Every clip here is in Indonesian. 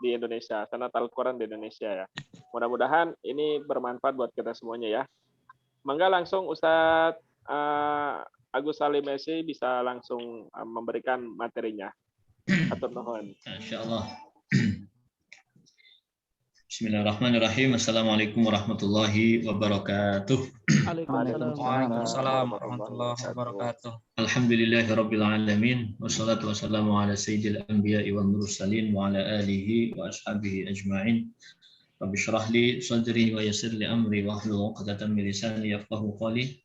di Indonesia, sanad Al-Quran di Indonesia ya. Mudah-mudahan ini bermanfaat buat kita semuanya ya. Mangga langsung Ustadz Agus Salim Messi bisa langsung memberikan materinya. Atur nuhun. Insyaallah. Bismillahirrahmanirrahim. Assalamualaikum warahmatullahi wabarakatuh. Waalaikumsalam warahmatullahi wabarakatuh. Alhamdulillahirabbil alamin wassalatu wassalamu ala sayyidil anbiya'i wal mursalin wa ala alihi wa ashabihi ajma'in. Rabbi shrah li sadri wa yassir li amri wa hlul 'uqdatam min lisani yafqahu qawli.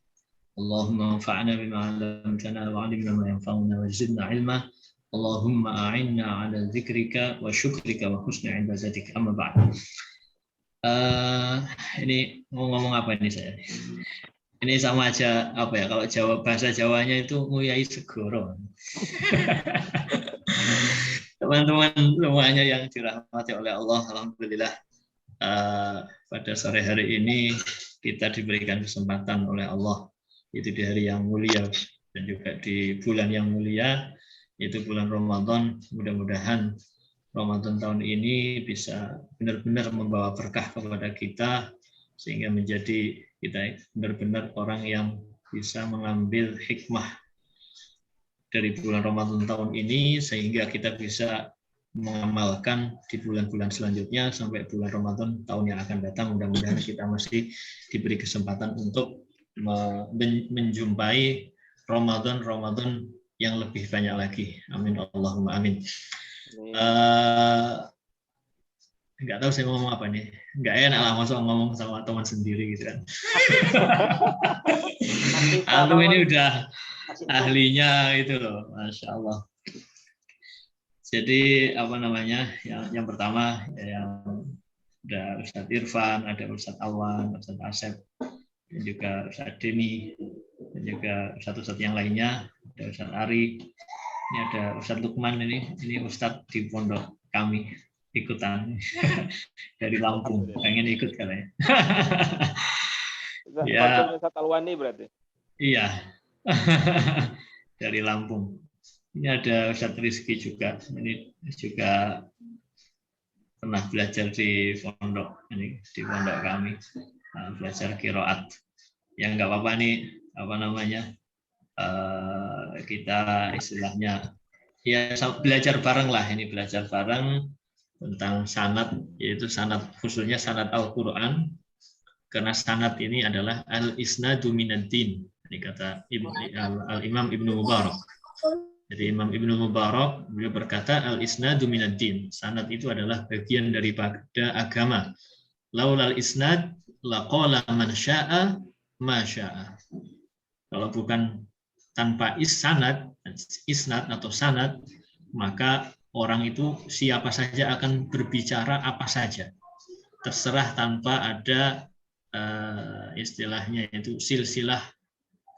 Allahumma anfa'na bima 'allamtana wa 'allimna ma yanfa'una wa zidna 'ilma. Allahumma a'inna 'ala dzikrika wa syukrika wa husni ibadatika. Amma ba'd. Ini mau ngomong apa ini saya? Ini sama aja apa ya, kalau bahasa Jawanya itu nguyai segoro. Teman-teman semuanya yang dirahmati oleh Allah, alhamdulillah pada sore hari ini kita diberikan kesempatan oleh Allah, itu di hari yang mulia dan juga di bulan yang mulia, yaitu bulan Ramadan. Mudah-mudahan Ramadan tahun ini bisa benar-benar membawa berkah kepada kita, sehingga menjadi kita benar-benar orang yang bisa mengambil hikmah dari bulan Ramadan tahun ini, sehingga kita bisa mengamalkan di bulan-bulan selanjutnya sampai bulan Ramadan tahun yang akan datang. Mudah-mudahan kita masih diberi kesempatan untuk menjumpai Ramadan yang lebih banyak lagi. Amin Allahumma amin. Nggak tahu saya ngomong apa nih. Nggak enak lah masa ngomong sama teman sendiri gitu kan. Aldo ini udah ahlinya itu loh, Masya Allah. Jadi apa namanya, yang pertama yang ada Ustadz Irfan, ada Ustadz Awan, Ustadz Asep, dan juga Ustadz Deni, dan juga Ustadz yang lainnya, ada Ustadz Ari, ini ada Ustadz Lukman, ini Ustadz di pondok kami ikutan dari Lampung, pengen ikut katanya. Ya. Ustadz Alwani berarti? Iya, dari Lampung. Ini ada Ustadz Rizky juga, ini juga pernah belajar di pondok kami, belajar qiraat. Ya nggak apa-apa nih, apa namanya, kita istilahnya ya belajar bareng lah, ini belajar bareng tentang sanad, yaitu sanad khususnya sanad Al-Quran, karena sanad ini adalah al-isnadu minad-din, ini kata Al-Imam Ibnu Mubarak. Jadi Imam Ibnu Mubarak beliau berkata al-isnadu minad-din, sanad itu adalah bagian daripada agama. Laulal isnad laqala man syaa ma syaa. Kalau bukan tanpa isnad atau sanad, maka orang itu siapa saja akan berbicara apa saja, terserah tanpa ada istilahnya itu silsilah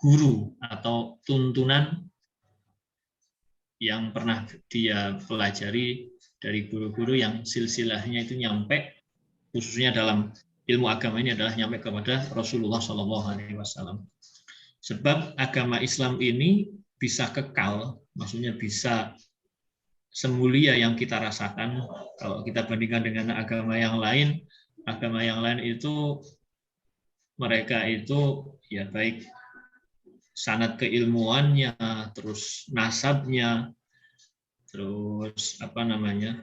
guru atau tuntunan yang pernah dia pelajari dari guru-guru yang silsilahnya itu nyampe, khususnya dalam ilmu agama ini adalah nyampe kepada Rasulullah SAW. Sebab agama Islam ini bisa kekal, maksudnya bisa semulia yang kita rasakan. Kalau kita bandingkan dengan agama yang lain itu mereka itu ya baik sanad keilmuannya, terus nasabnya, terus apa namanya,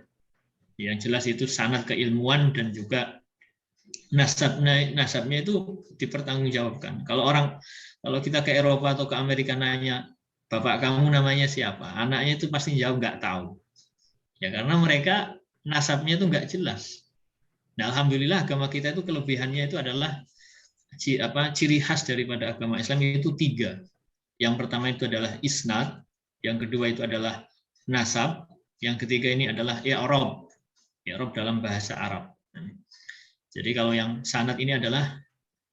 yang jelas itu sanad keilmuan dan juga nasabnya itu dipertanggungjawabkan. Kalau kita ke Eropa atau ke Amerika nanya, bapak kamu namanya siapa? Anaknya itu pasti jawab nggak tahu. Ya karena mereka nasabnya itu nggak jelas. Nah, alhamdulillah agama kita itu kelebihannya itu adalah ciri khas daripada agama Islam itu 3. Yang pertama itu adalah isnad, yang kedua itu adalah nasab, yang ketiga ini adalah i'rab dalam bahasa Arab. Jadi kalau yang sanad ini adalah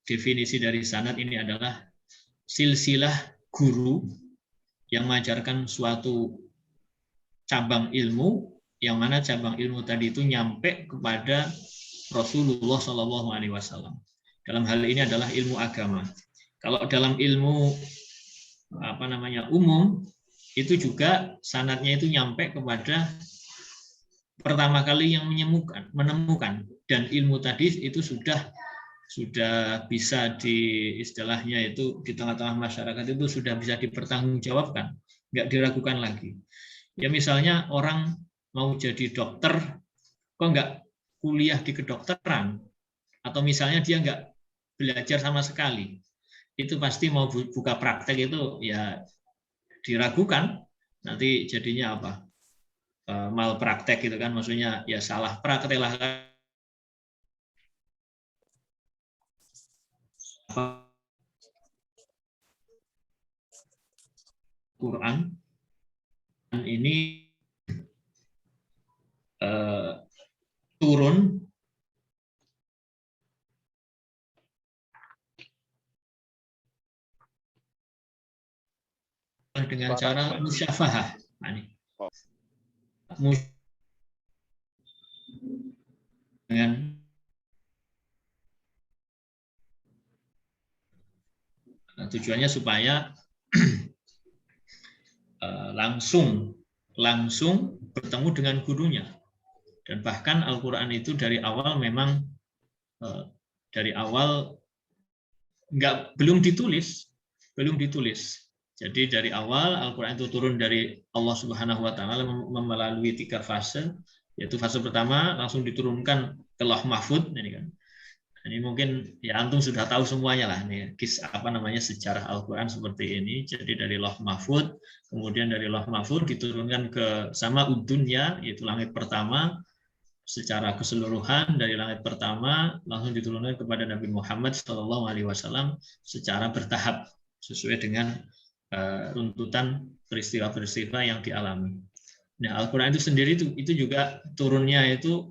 definisi dari sanad ini adalah silsilah guru yang mengajarkan suatu cabang ilmu, yang mana cabang ilmu tadi itu nyampe kepada Rasulullah SAW. Dalam hal ini adalah ilmu agama. Kalau dalam ilmu umum itu juga sanadnya itu nyampe kepada pertama kali yang menemukan, dan ilmu tadi itu sudah bisa istilahnya itu di tengah-tengah masyarakat itu sudah bisa dipertanggungjawabkan, nggak diragukan lagi. Ya misalnya orang mau jadi dokter, kok nggak kuliah di kedokteran, atau misalnya dia nggak belajar sama sekali, itu pasti mau buka praktek itu ya diragukan, nanti jadinya apa? Malpraktek gitu kan, maksudnya ya salah praktek lah kan. Quran ini turun dengan cara musyafahah. Dengan tujuannya supaya langsung bertemu dengan gurunya. Dan bahkan Al-Quran itu dari awal memang belum ditulis. Jadi dari awal Al-Quran itu turun dari Allah Subhanahu Wa Taala melalui 3 fase, yaitu fase pertama langsung diturunkan ke Lauh Mahfud, ini kan. Ini mungkin ya antum sudah tahu semuanya lah nih, sejarah Al-Quran seperti ini. Jadi dari Lauh Mahfud, kemudian dari Lauh Mahfud diturunkan ke Sama'ud Dunya, yaitu langit pertama. Secara keseluruhan dari langit pertama langsung diturunkan kepada Nabi Muhammad SAW secara bertahap sesuai dengan runtutan peristiwa-peristiwa yang dialami. Nah, Al-Quran itu sendiri itu juga turunnya itu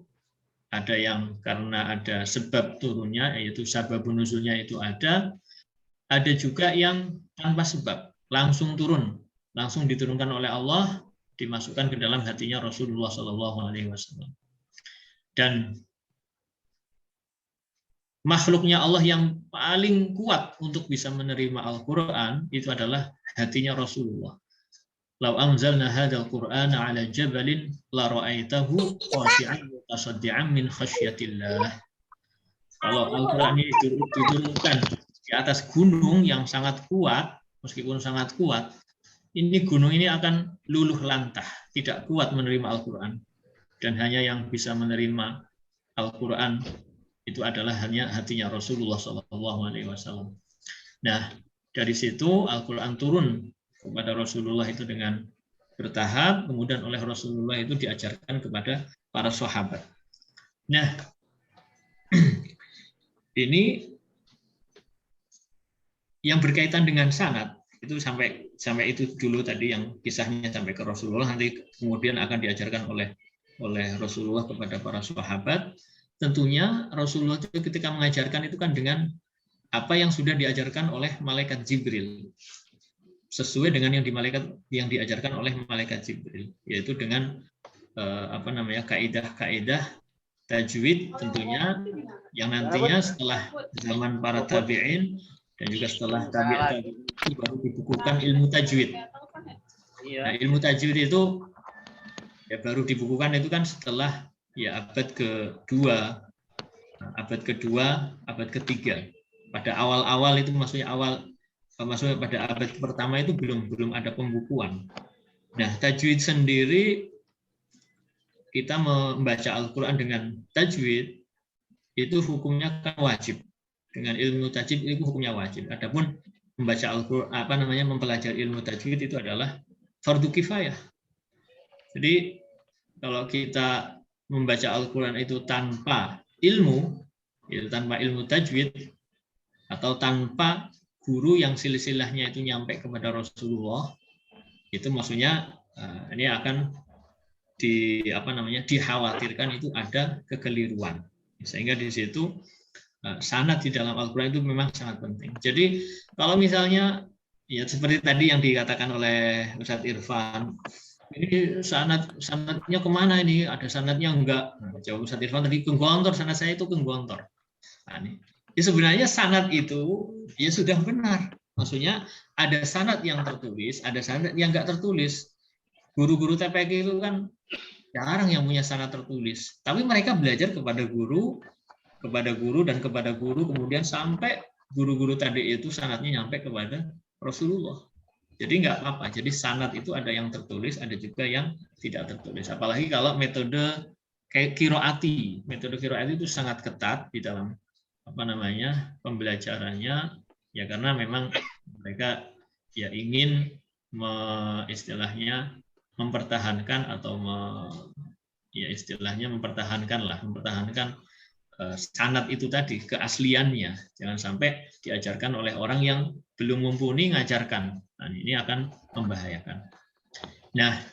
ada yang karena ada sebab turunnya, yaitu sababun nuzulnya itu ada juga yang tanpa sebab, langsung turun, langsung diturunkan oleh Allah, dimasukkan ke dalam hatinya Rasulullah SAW. Dan makhluknya Allah yang paling kuat untuk bisa menerima Al-Quran itu adalah hatinya Rasulullah. Lau anzalna hadzal Qur'ana 'ala jabalin la ra'aitahu khashi'an mutasaddian min khasyatillah. Kalau Al-Quran ini diturunkan di atas gunung yang sangat kuat, meskipun sangat kuat, ini gunung ini akan luluh lantah, tidak kuat menerima Al-Quran. Dan hanya yang bisa menerima Al-Quran itu adalah hanya hatinya Rasulullah SAW. Nah, dari situ Al-Quran turun kepada Rasulullah itu dengan bertahap, kemudian oleh Rasulullah itu diajarkan kepada para sahabat. Nah, ini yang berkaitan dengan sanad itu sampai itu dulu tadi yang kisahnya sampai ke Rasulullah, nanti kemudian akan diajarkan oleh Rasulullah kepada para sahabat. Tentunya Rasulullah itu ketika mengajarkan itu kan dengan apa yang sudah diajarkan oleh malaikat Jibril, sesuai dengan yang diajarkan oleh malaikat Jibril, yaitu dengan kaidah-kaidah tajwid tentunya, yang nantinya setelah zaman para tabi'in dan juga setelah tabi'in itu baru dibukukan ilmu tajwid. Nah, ilmu tajwid itu ya baru dibukukan itu kan setelah ya abad kedua, abad ketiga. Pada awal-awal itu maksudnya pada abad pertama itu belum ada pembukuan. Nah, tajwid sendiri, kita membaca Al-Quran dengan tajwid itu hukumnya kan wajib. Dengan ilmu tajwid itu hukumnya wajib. Adapun membaca Al-Quran, mempelajari ilmu tajwid itu adalah fardu kifayah. Jadi kalau kita membaca Al-Quran itu tanpa ilmu, yaitu tanpa ilmu tajwid, atau tanpa guru yang silsilahnya itu nyampe kepada Rasulullah, itu maksudnya ini akan dikhawatirkan itu ada kekeliruan. Sehingga di situ sanad di dalam Al-Quran itu memang sangat penting. Jadi kalau misalnya ya seperti tadi yang dikatakan oleh Ustadz Irfan, ini sanadnya kemana ini? Ada sanadnya enggak? Jawab Ustadz Irfan tadi, ke Gontor, sanad saya itu ke Gontor. Nah, ini. Ya sebenarnya sanad itu ya sudah benar. Maksudnya ada sanad yang tertulis, ada sanad yang enggak tertulis. Guru-guru TPQ itu kan Jarang yang punya sanad tertulis. Tapi mereka belajar kepada guru, dan kepada guru, kemudian sampai guru-guru tadi itu sanadnya nyampe kepada Rasulullah. Jadi nggak apa-apa. Jadi sanad itu ada yang tertulis, ada juga yang tidak tertulis. Apalagi kalau metode kayak qiraati. Metode qiraati itu sangat ketat di dalam pembelajarannya, ya karena memang mereka ya ingin istilahnya mempertahankan atau mempertahankan sanad itu tadi, keasliannya. Jangan sampai diajarkan oleh orang yang belum mumpuni ngajarkan. Nah, ini akan membahayakan. Nah,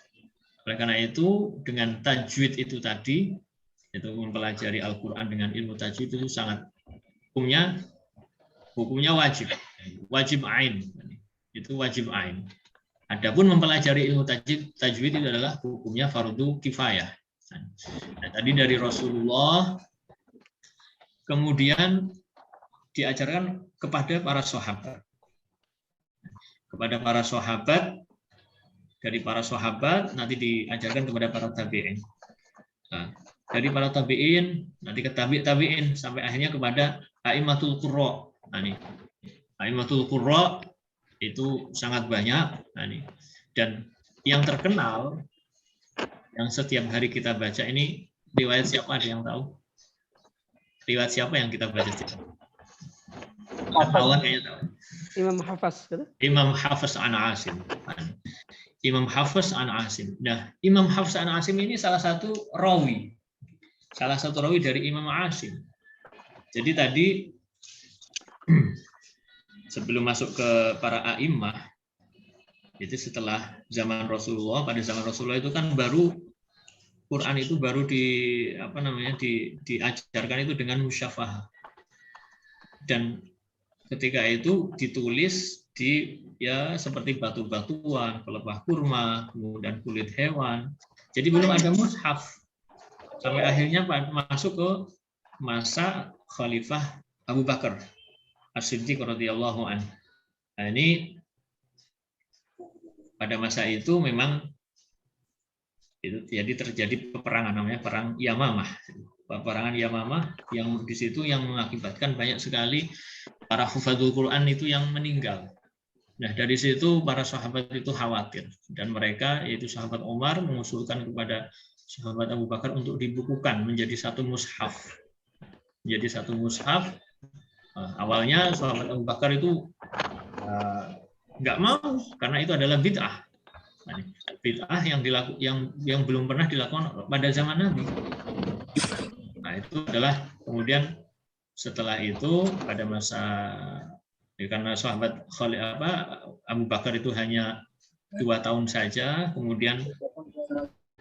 oleh karena itu dengan tajwid itu tadi, itu mempelajari Al-Quran dengan ilmu tajwid itu sangat hukumnya wajib ain. Itu wajib ain. Adapun mempelajari ilmu tajwid itu adalah hukumnya fardu kifayah. Nah, tadi dari Rasulullah, kemudian diajarkan kepada para sahabat. Kepada para sahabat, dari para sahabat nanti diajarkan kepada para tabi'in. Nah, dari para tabi'in nanti ke tabi'in sampai akhirnya kepada a'immatul qurra. Nah, ini a'immatul qurra itu sangat banyak. Nah, ini. Dan yang terkenal yang setiap hari kita baca ini riwayat siapa, ada yang tahu? Riwayat siapa yang kita baca setiap hari? Kawan kayaknya tahu. Imam Hafaz. Imam Hafaz an Asim. Imam Hafaz an Asim. Nah, Imam Hafaz an Asim ini salah satu rawi dari Imam Asim. Jadi tadi sebelum masuk ke para a'immah, itu setelah zaman Rasulullah, pada zaman Rasulullah itu kan baru Quran itu baru diajarkan itu dengan musyafahah. Dan ketika itu ditulis seperti batu-batuan, pelepah kurma, kemudian kulit hewan. Jadi belum ada mushaf. Sampai akhirnya masuk ke masa Khalifah Abu Bakar As-Siddiq radhiyallahu anhu. Nah, ini pada masa itu memang itu jadi terjadi peperangan namanya perang Yamamah. Peperangan Yamamah yang di situ yang mengakibatkan banyak sekali para hufadzul Quran itu yang meninggal. Nah, dari situ para sahabat itu khawatir dan mereka, yaitu sahabat Umar, mengusulkan kepada sahabat Abu Bakar untuk dibukukan menjadi satu mushaf. Menjadi satu mushaf. Awalnya sahabat Abu Bakar itu nggak mau karena itu adalah bid'ah. Bid'ah yang belum pernah dilakukan pada zaman Nabi. Nah, itu adalah kemudian setelah itu pada masa karena sahabat Abu Bakar itu hanya 2 tahun saja, kemudian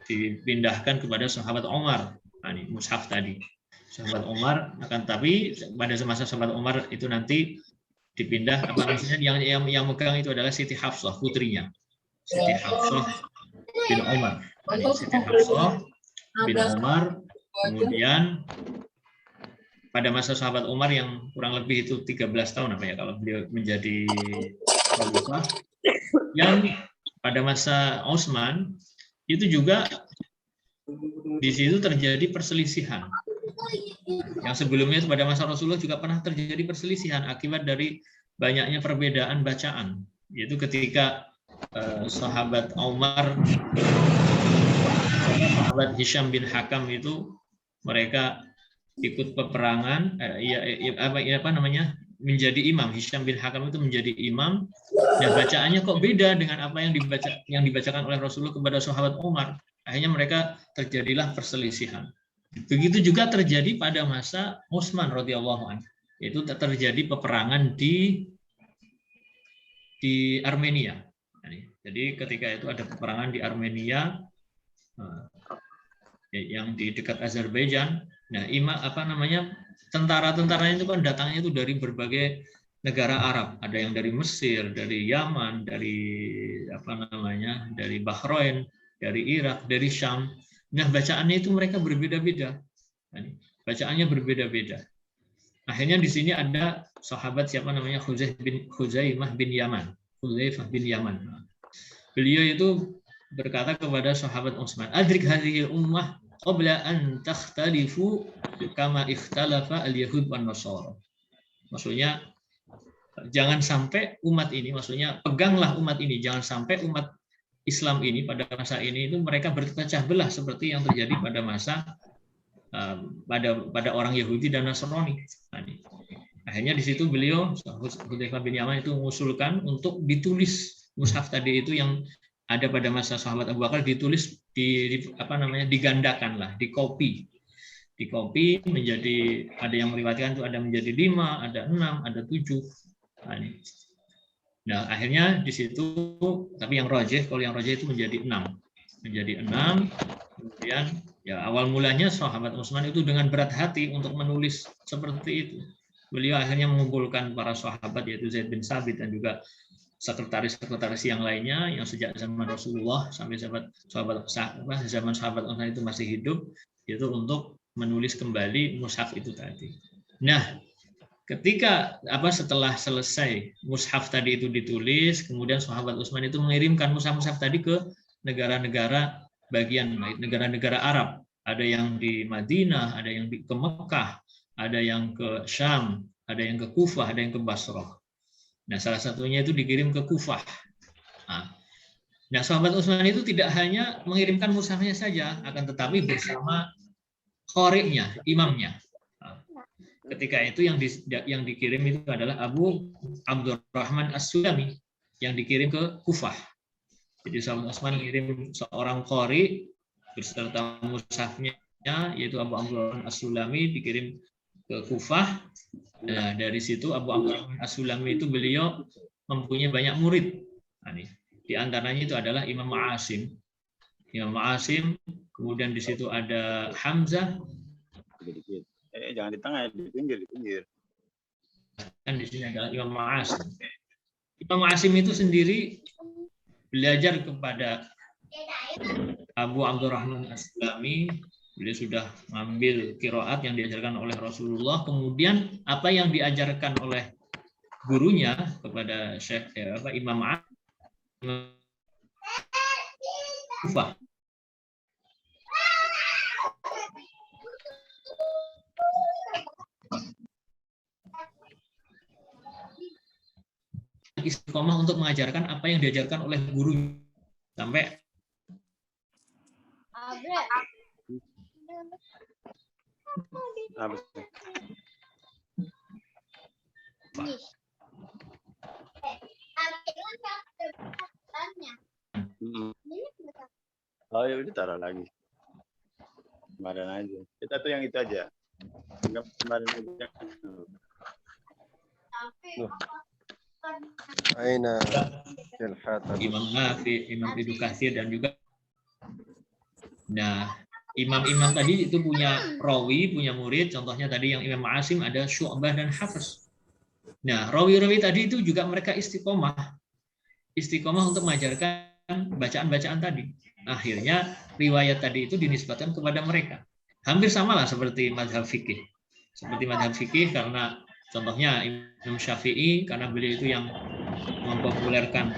dipindahkan kepada sahabat Umar. Nah, ini mushaf tadi. Sahabat Umar tapi pada masa sahabat Umar itu nanti dipindah yang megang itu adalah Siti Hafsah, putrinya. Siti Hafsah bin Umar. Siti Hafsah bin Umar, kemudian pada masa sahabat Umar yang kurang lebih itu 13 tahun kalau beliau menjadi khalifah, yang pada masa Utsman itu juga di situ terjadi perselisihan. Yang sebelumnya pada masa Rasulullah juga pernah terjadi perselisihan akibat dari banyaknya perbedaan bacaan. Yaitu ketika sahabat Umar, sahabat Hisham bin Hakam itu mereka ikut peperangan, menjadi imam. Hisham bin Hakam itu menjadi imam, dan bacaannya kok beda dengan apa yang dibacakan oleh Rasulullah kepada sahabat Umar. Akhirnya mereka terjadilah perselisihan. Begitu juga terjadi pada masa Utsman radhiyallahu anhu. Itu terjadi peperangan di Armenia. Jadi ketika itu ada peperangan di Armenia yang di dekat Azerbaijan. Nah, tentara-tentaranya itu kan datangnya itu dari berbagai negara Arab. Ada yang dari Mesir, dari Yaman, dari dari Bahrain, dari Irak, dari Syam. Nah, bacaannya itu mereka berbeda-beda. Bacaannya berbeda-beda. Akhirnya di sini ada sahabat Huzaifah bin Yaman. Beliau itu berkata kepada sahabat Utsman, "Adrik hadhihi ummah qabla an takhtalifu kama ikhtalafa al-yahud wan nasara." Maksudnya jangan sampai umat ini, maksudnya peganglah umat ini, jangan sampai umat Islam ini pada masa ini itu mereka berpecah belah seperti yang terjadi pada masa pada orang Yahudi dan Nasrani. Akhirnya di situ beliau Hudzaifah bin Yaman itu mengusulkan untuk ditulis mushaf tadi itu yang ada pada masa sahabat Abu Bakar, ditulis digandakan lah, dikopi menjadi, ada yang meriwayatkan itu ada menjadi 5, ada 6, ada 7. Nah, akhirnya di situ, tapi yang rajih, kalau yang rajih itu menjadi 6. Kemudian ya awal mulanya sahabat Utsman itu dengan berat hati untuk menulis seperti itu. Beliau akhirnya mengumpulkan para sahabat yaitu Zaid bin Sabit dan juga sekretaris yang lainnya yang sejak zaman Rasulullah sampai zaman sahabat Utsman itu masih hidup, itu untuk menulis kembali mushaf itu tadi. Nah, ketika setelah selesai mushaf tadi itu ditulis, kemudian sahabat Utsman itu mengirimkan mushaf-mushaf tadi ke negara-negara bagian negara-negara Arab. Ada yang di Madinah, ada yang ke Mekah, ada yang ke Syam, ada yang ke Kufah, ada yang ke Basrah. Nah, salah satunya itu dikirim ke Kufah. Nah, sahabat Utsman itu tidak hanya mengirimkan mushafnya saja, akan tetapi bersama qari'nya, imamnya. Ketika itu yang dikirim itu adalah Abu Abdurrahman As-Sulami yang dikirim ke Kufah. Jadi sahabat Utsman mengirim seorang qari beserta mushafnya, yaitu Abu Abdurrahman As-Sulami, dikirim ke Kufah. Nah, dari situ Abu Abdurrahman As-Sulami itu beliau mempunyai banyak murid. Di antaranya itu adalah Imam Asim. Kemudian di situ ada Hamzah. Jangan di tengah, di pinggir. Dan di sini adalah Imam Asim. Imam Asim itu sendiri belajar kepada Abu Abdurrahman As-Sulami. Beliau sudah mengambil qiraat yang diajarkan oleh Rasulullah. Kemudian apa yang diajarkan oleh gurunya kepada Syekh Imam Asim Kufah. Istiqomah untuk mengajarkan apa yang diajarkan oleh guru sampai Oh ya udah taruh lagi. Kemarin aja. Kita tuh yang itu aja. Kemarin aja. Aina Imam Nafi, Imam Ibnu Katsir dan juga. Nah, imam-imam tadi itu punya rawi, punya murid. Contohnya tadi yang Imam Asim ada Syu'bah dan Hafiz. Nah, rawi-rawi tadi itu juga mereka istiqomah untuk mengajarkan bacaan-bacaan tadi. Akhirnya riwayat tadi itu dinisbatkan kepada mereka. Hampir sama lah seperti mazhab fikih. Karena contohnya Imam Syafi'i, karena beliau itu yang mempopulerkan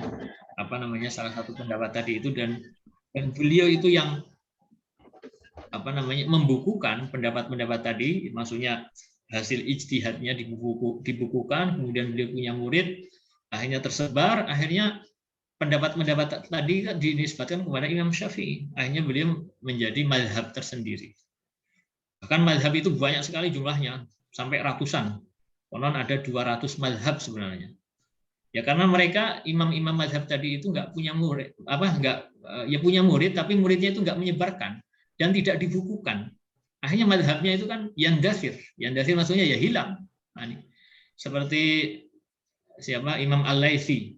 salah satu pendapat tadi itu, dan beliau itu yang membukukan pendapat-pendapat tadi, maksudnya hasil ijtihadnya dibukukan, kemudian beliau punya murid, akhirnya tersebar, akhirnya pendapat-pendapat tadi dinisbatkan kepada Imam Syafi'i. Akhirnya beliau menjadi mazhab tersendiri. Bahkan mazhab itu banyak sekali jumlahnya, sampai ratusan. Konon ada 200 mazhab sebenarnya. Ya karena mereka imam-imam mazhab tadi itu nggak punya murid, punya murid tapi muridnya itu nggak menyebarkan dan tidak dibukukan. Akhirnya mazhabnya itu kan yandasir maksudnya ya hilang. Seperti Imam Al-Laitsi.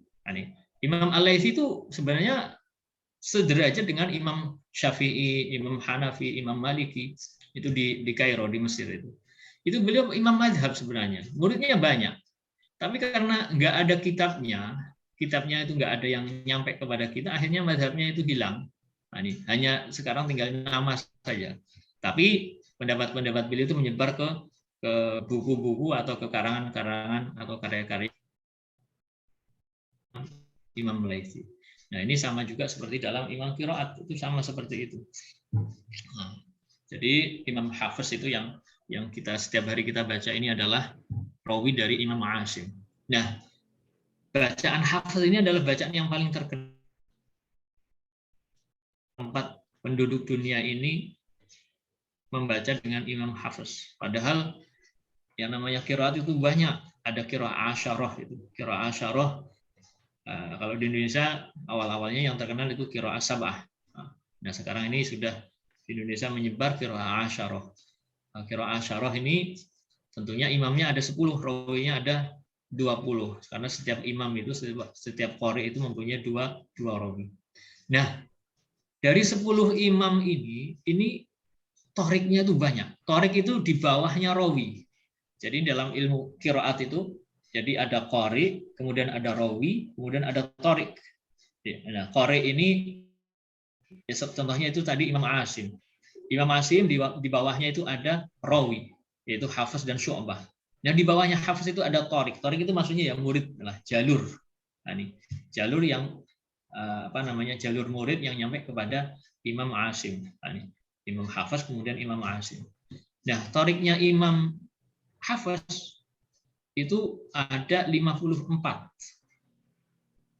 Imam Al-Laitsi itu sebenarnya sederajat dengan Imam Syafi'i, Imam Hanafi, Imam Maliki itu di Kairo di Mesir itu. Itu beliau imam mazhab sebenarnya, muridnya banyak. Tapi karena nggak ada kitabnya itu nggak ada yang nyampe kepada kita, akhirnya mazhabnya itu hilang. Hanya sekarang tinggal nama saja. Tapi pendapat-pendapat beliau itu menyebar ke buku-buku atau ke karangan-karangan atau karya-karya Imam Al-Laitsi. Nah, ini sama juga seperti dalam imam qiraat, itu sama seperti itu. Nah, jadi imam hafiz itu yang kita setiap hari kita baca ini adalah rawi dari Imam Asim. Nah, bacaan hafiz ini adalah bacaan yang paling terkenal. Tempat penduduk dunia ini membaca dengan imam hafiz. Padahal yang namanya qiraat itu banyak. Ada qiraah asyarah itu. Qiraah asyarah kalau di Indonesia awal-awalnya yang terkenal itu qiraah sab'ah. Nah, sekarang ini sudah di Indonesia menyebar qiraah asyarah. Qiraah asyarah ini tentunya imamnya ada 10, rawinya ada 20. Karena setiap imam itu, setiap qari itu mempunyai dua rawi. Nah, dari 10 imam ini toriknya itu banyak. Torik itu di bawahnya rawi. Jadi dalam ilmu qiraat itu, jadi ada qari, kemudian ada rawi, kemudian ada torik. Nah, qari ini contohnya itu tadi Imam Asim. Imam Asim di bawahnya itu ada rawi, yaitu hafiz dan syu'bah. Nah, di bawahnya hafiz itu ada torik. Torik itu maksudnya ya murid lah, jalur. Nah, ini jalur yang jalur murid yang nyampe kepada Imam Asim. Nah, ini Imam Hafiz kemudian Imam Asim. Nah, toriknya Imam Hafiz itu ada 54.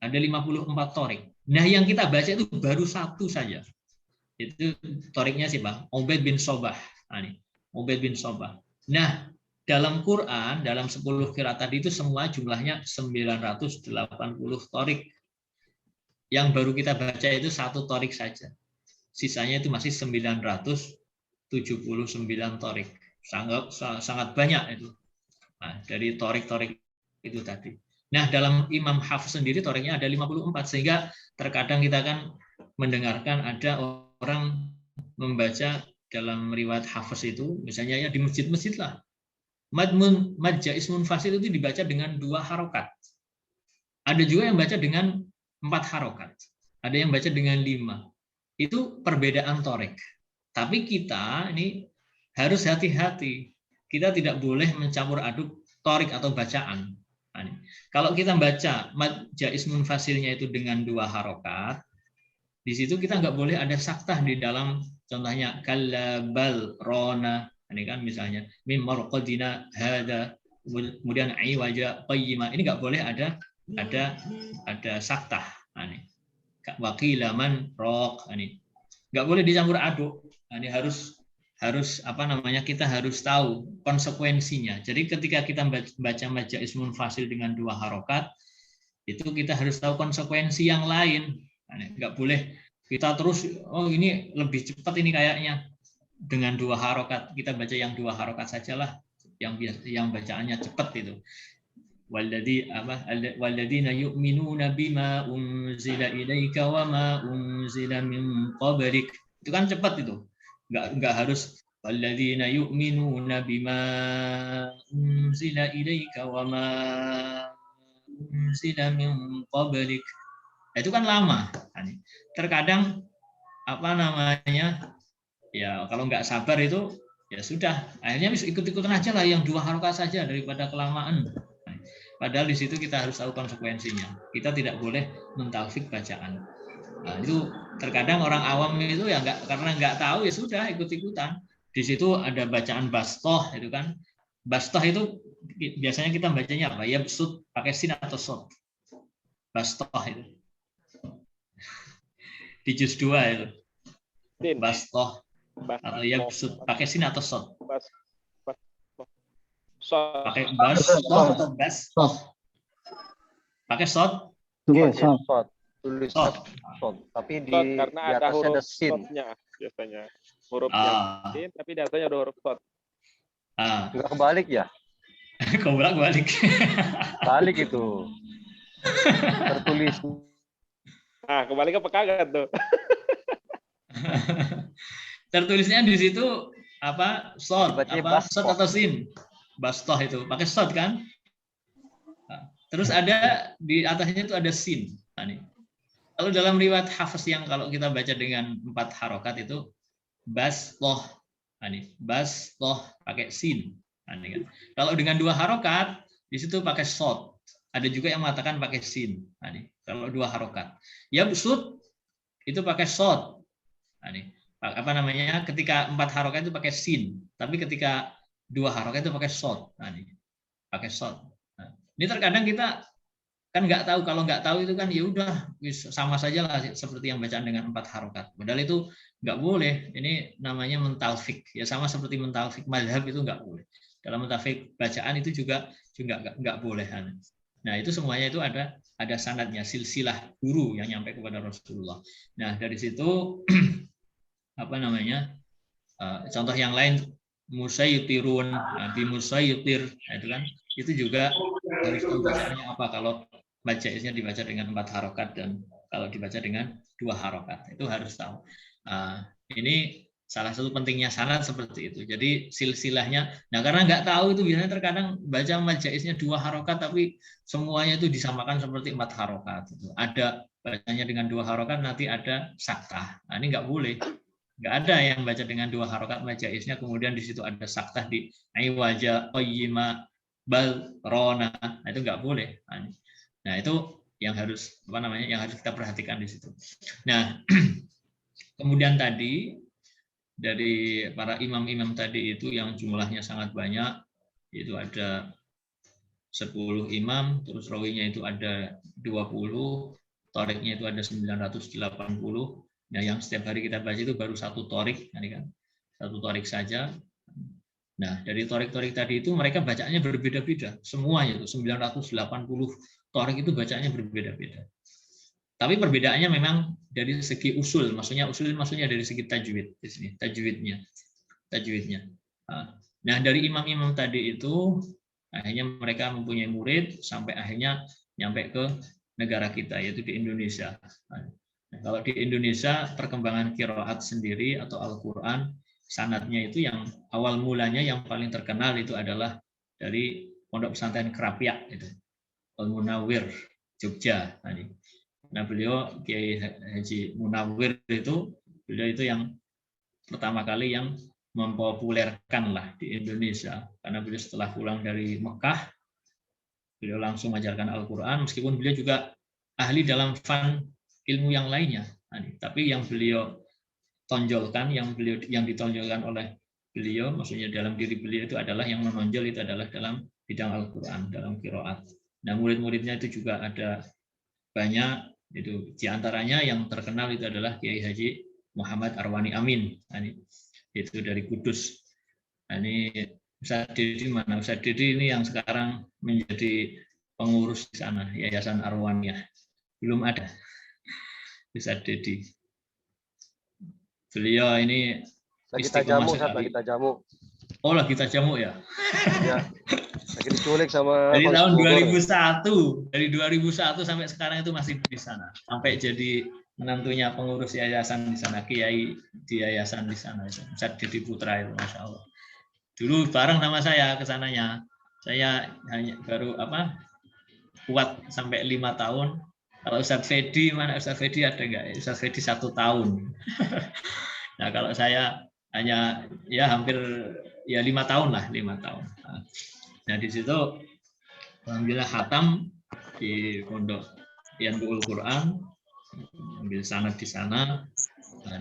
Ada 54 torik. Nah, yang kita baca itu baru satu saja. Itu toriknya siapa? Ubaid bin Sobah. Nah, ini Ubaid bin Sobah. Nah, dalam Quran, dalam 10 qiraat tadi itu semua jumlahnya 980 torik. Yang baru kita baca itu satu torik saja. Sisanya itu masih 979 torik. Sangat banyak itu. Nah, dari torik-torik itu tadi. Nah, dalam Imam Hafiz sendiri toriknya ada 54, sehingga terkadang kita kan mendengarkan ada orang membaca dalam riwayat Hafiz itu, misalnya ya di masjid-masjid lah. Mad jaiz munfasil itu dibaca dengan 2 harokat. Ada juga yang baca dengan 4 harokat. Ada yang baca dengan 5. Itu perbedaan torik. Tapi kita ini harus hati-hati. Kita tidak boleh mencampur aduk torik atau bacaan. Nah, kalau kita baca mad jaiz munfasilnya itu dengan 2 harokat, di situ kita nggak boleh ada saktah di dalam, contohnya kallabal rona, ini kan misalnya mim marqadina hada, kemudian ai wajah qayyima, ini nggak boleh ada saktah. Nah, ini wakilaman rok, ini nggak boleh dicampur aduk. Ini harus kita harus tahu konsekuensinya. Jadi ketika kita baca mad jaiz munfasil dengan 2 harokat, itu kita harus tahu konsekuensi yang lain. Nggak boleh kita terus, oh ini lebih cepat ini kayaknya dengan 2 harokat, kita baca yang 2 harokat sajalah, yang bacaannya cepat itu. Walladzina yu'minuna bima unzila ilaika wa ma unzila min qablik. Itu kan cepat itu. Enggak harus walladzina yu'minuna bima unzila ilaika wa ma unzila min qablik. Itu kan lama. Terkadang ya kalau nggak sabar itu ya sudah, akhirnya ikut-ikutan aja lah yang 2 harokat saja daripada kelamaan. Padahal di situ kita harus tahu konsekuensinya. Kita tidak boleh mentalfik bacaan. Nah, itu terkadang orang awam itu ya karena nggak tahu ya sudah ikut-ikutan. Di situ ada bacaan bastoh itu kan. Bastoh itu biasanya kita bacanya apa? Ya besut pakai sin atau sod. Bastoh itu. Di juz 2 itu. Bastoh atau ya besut pakai sin atau sod. Pakai bastoh atau bas? Pakai sod? Yes, Tulis Sod. tapi di karena ada atasnya huruf ada sin. sodnya biasanya. Hurufnya sin, tapi di atasnya ada huruf sod. Enggak kebalik ya? Kebalik. Balik itu. Tertulis. Nah, kebalik apa kagak tuh? Tertulisnya di situ apa? Sod, Dibacanya sod atau sin? Bastoh itu pakai sod kan? Nah, terus ada di atasnya itu ada sin. Nah, nih. Kalau dalam riwayat Hafiz yang kalau kita baca dengan 4 harokat itu bastoh. Nah, nih, bastoh pakai sin. Nah, nih kan. Kalau dengan 2 harokat di situ pakai sod. Ada juga yang mengatakan pakai sin. Nah, ini, kalau 2 harokat. Yabsut itu pakai sod. Nah, ini, apa namanya? Ketika 4 harokat itu pakai sin, tapi ketika 2 harokat itu pakai sod. Nah, ini pakai sod. Nah, ini terkadang kita kan nggak tahu. Kalau nggak tahu itu kan ya udah sama saja lah seperti yang bacaan dengan 4 harokat. Padahal itu nggak boleh. Ini namanya mentalfik. Ya sama seperti mentalfik mazhab itu nggak boleh. Dalam mentalfik bacaan itu juga nggak boleh. Nah, itu semuanya itu ada sanadnya, silsilah guru yang nyampe kepada Rasulullah. Nah, dari situ apa namanya? Contoh yang lain musayyutirun, bi musayyutir, itu kan itu juga harus tahu bacaannya apa. Kalau baca isnya dibaca dengan 4 harokat dan kalau dibaca dengan 2 harokat, itu harus tahu. Ini salah satu pentingnya sanad seperti itu. Jadi silsilahnya, nah karena nggak tahu itu biasanya terkadang baca majaisnya 2 harokat tapi semuanya itu disamakan seperti 4 harokat. Ada bacanya dengan 2 harokat, nanti ada saktah. Nah ini nggak boleh. Nggak ada yang baca dengan 2 harokat majaisnya kemudian di situ ada saktah di aiwaja, qayyima, bal, rona. Nah itu nggak boleh. Nah itu yang harus yang harus kita perhatikan di situ. Nah kemudian tadi dari para imam-imam tadi itu yang jumlahnya sangat banyak, itu ada 10 imam, terus rawinya itu ada 20, toriknya itu ada 980. Nah, yang setiap hari kita baca itu baru 1 torik, kan? 1 torik saja. Nah, dari torik-torik tadi itu mereka bacaannya berbeda-beda, semuanya itu 980 torik itu bacaannya berbeda-beda. Tapi perbedaannya memang dari segi usul, maksudnya dari segi tajwid di sini, tajwidnya. Nah, dari imam-imam tadi itu akhirnya mereka mempunyai murid sampai akhirnya nyampe ke negara kita yaitu di Indonesia. Nah, kalau di Indonesia perkembangan qiraat sendiri atau Al-Qur'an sanadnya itu yang awal mulanya yang paling terkenal itu adalah dari Pondok Pesantren Krapyak itu. Al-Munawwir Jogja. Nah, beliau Kiai Haji Munawwir itu beliau itu yang pertama kali yang mempopulerkan lah di Indonesia karena beliau setelah pulang dari Mekah beliau langsung mengajarkan Al-Qur'an meskipun beliau juga ahli dalam fan ilmu yang lainnya. Tapi yang beliau tonjolkan yang ditonjolkan oleh beliau maksudnya dalam diri beliau itu adalah yang menonjol itu adalah dalam bidang Al-Qur'an, dalam qiraat. Nah, murid-muridnya itu juga ada banyak. Itu diantaranya yang terkenal itu adalah Kiai Haji Muhammad Arwani Amin, itu dari Kudus. Ini Ustadz Dedi mana? Ustadz Dedi ini yang sekarang menjadi pengurus di sana, Yayasan Arwaniyah. Belum ada Ustadz Dedi. Beliau ini lagi tajamu, lagi tajamu. Oh, lagi tajamu ya? Ya. Lagi diculik sama dari tahun 2001, dari 2001 sampai sekarang itu masih di sana, sampai jadi menantunya pengurus yayasan di sana, kiai di yayasan di sana, Ustadz Dedi Putra itu, masya Allah. Dulu bareng sama saya ke sananya, saya hanya baru kuat sampai 5 tahun. Kalau Ustadz Fedi mana? Ustadz Fedi ada nggak? Ustadz Fedi 1 tahun. Nah kalau saya hanya ya hampir ya 5 tahun lah, 5 tahun. Nah di situ alhamdulillah khatam di Pondok Yanbu'ul Quran, ambil sanad di sana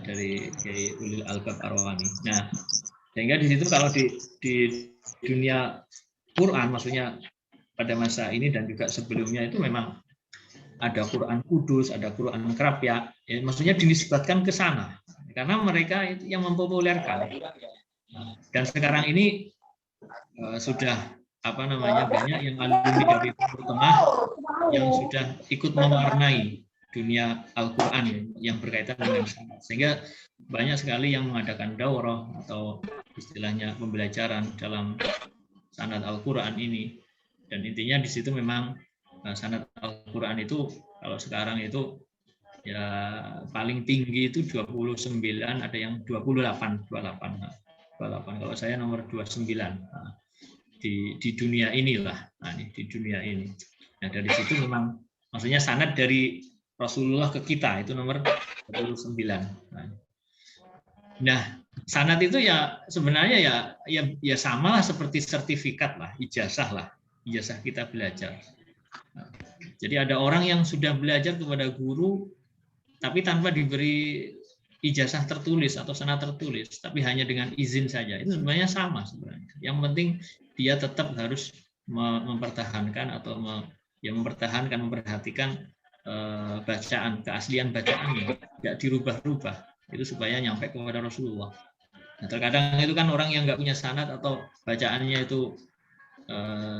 dari Kiai Ulil Albab Arwani. Nah sehingga di situ kalau di dunia Quran maksudnya pada masa ini dan juga sebelumnya itu memang ada Quran Kudus, ada Quran Krapyak, ya, maksudnya dinisbatkan ke sana karena mereka itu yang mempopulerkan. Dan sekarang ini sudah banyak yang alumni dari Timur Tengah yang sudah ikut mewarnai dunia Al-Quran yang berkaitan dengan sanad. Sehingga banyak sekali yang mengadakan daurah atau istilahnya pembelajaran dalam sanad Al-Quran ini. Dan intinya di situ memang sanad Al-Quran itu kalau sekarang itu ya paling tinggi itu 29, ada yang 28. Kalau saya nomor 29. Di dunia inilah, di dunia ini. Nah dari situ memang maksudnya sanad dari Rasulullah ke kita itu nomor 29. Nah sanad itu ya sebenarnya ya sama lah seperti sertifikat lah, ijazah kita belajar. Jadi ada orang yang sudah belajar kepada guru tapi tanpa diberi ijazah tertulis atau sanad tertulis, tapi hanya dengan izin saja. Itu sebenarnya sama sebenarnya. Yang penting dia tetap harus mempertahankan atau memperhatikan bacaan, keaslian bacaannya, tidak dirubah-rubah. Itu supaya nyampe kepada Rasulullah. Nah, terkadang itu kan orang yang nggak punya sanad atau bacaannya itu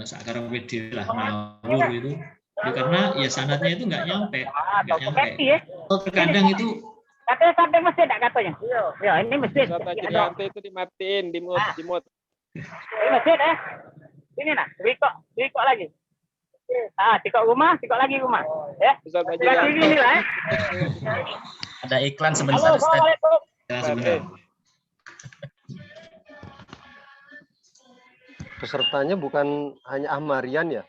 sakar wedi lah, ngawur itu karena ya sanadnya itu nggak nyampe. Atau terkadang itu katanya sampai masjid enggak katanya? Ya, ini masjid. Ustaz Ajrianto itu dimatiin, dimut. Ini masjid Ini nah, tikok lagi. Tikok rumah, tikok lagi rumah. Ya. Ustaz Ajrianto. Ini lah. Ada iklan sebentar, Ustaz. Assalamualaikum. ya, sebentar. Pesertanya bukan hanya Ahmarian ya?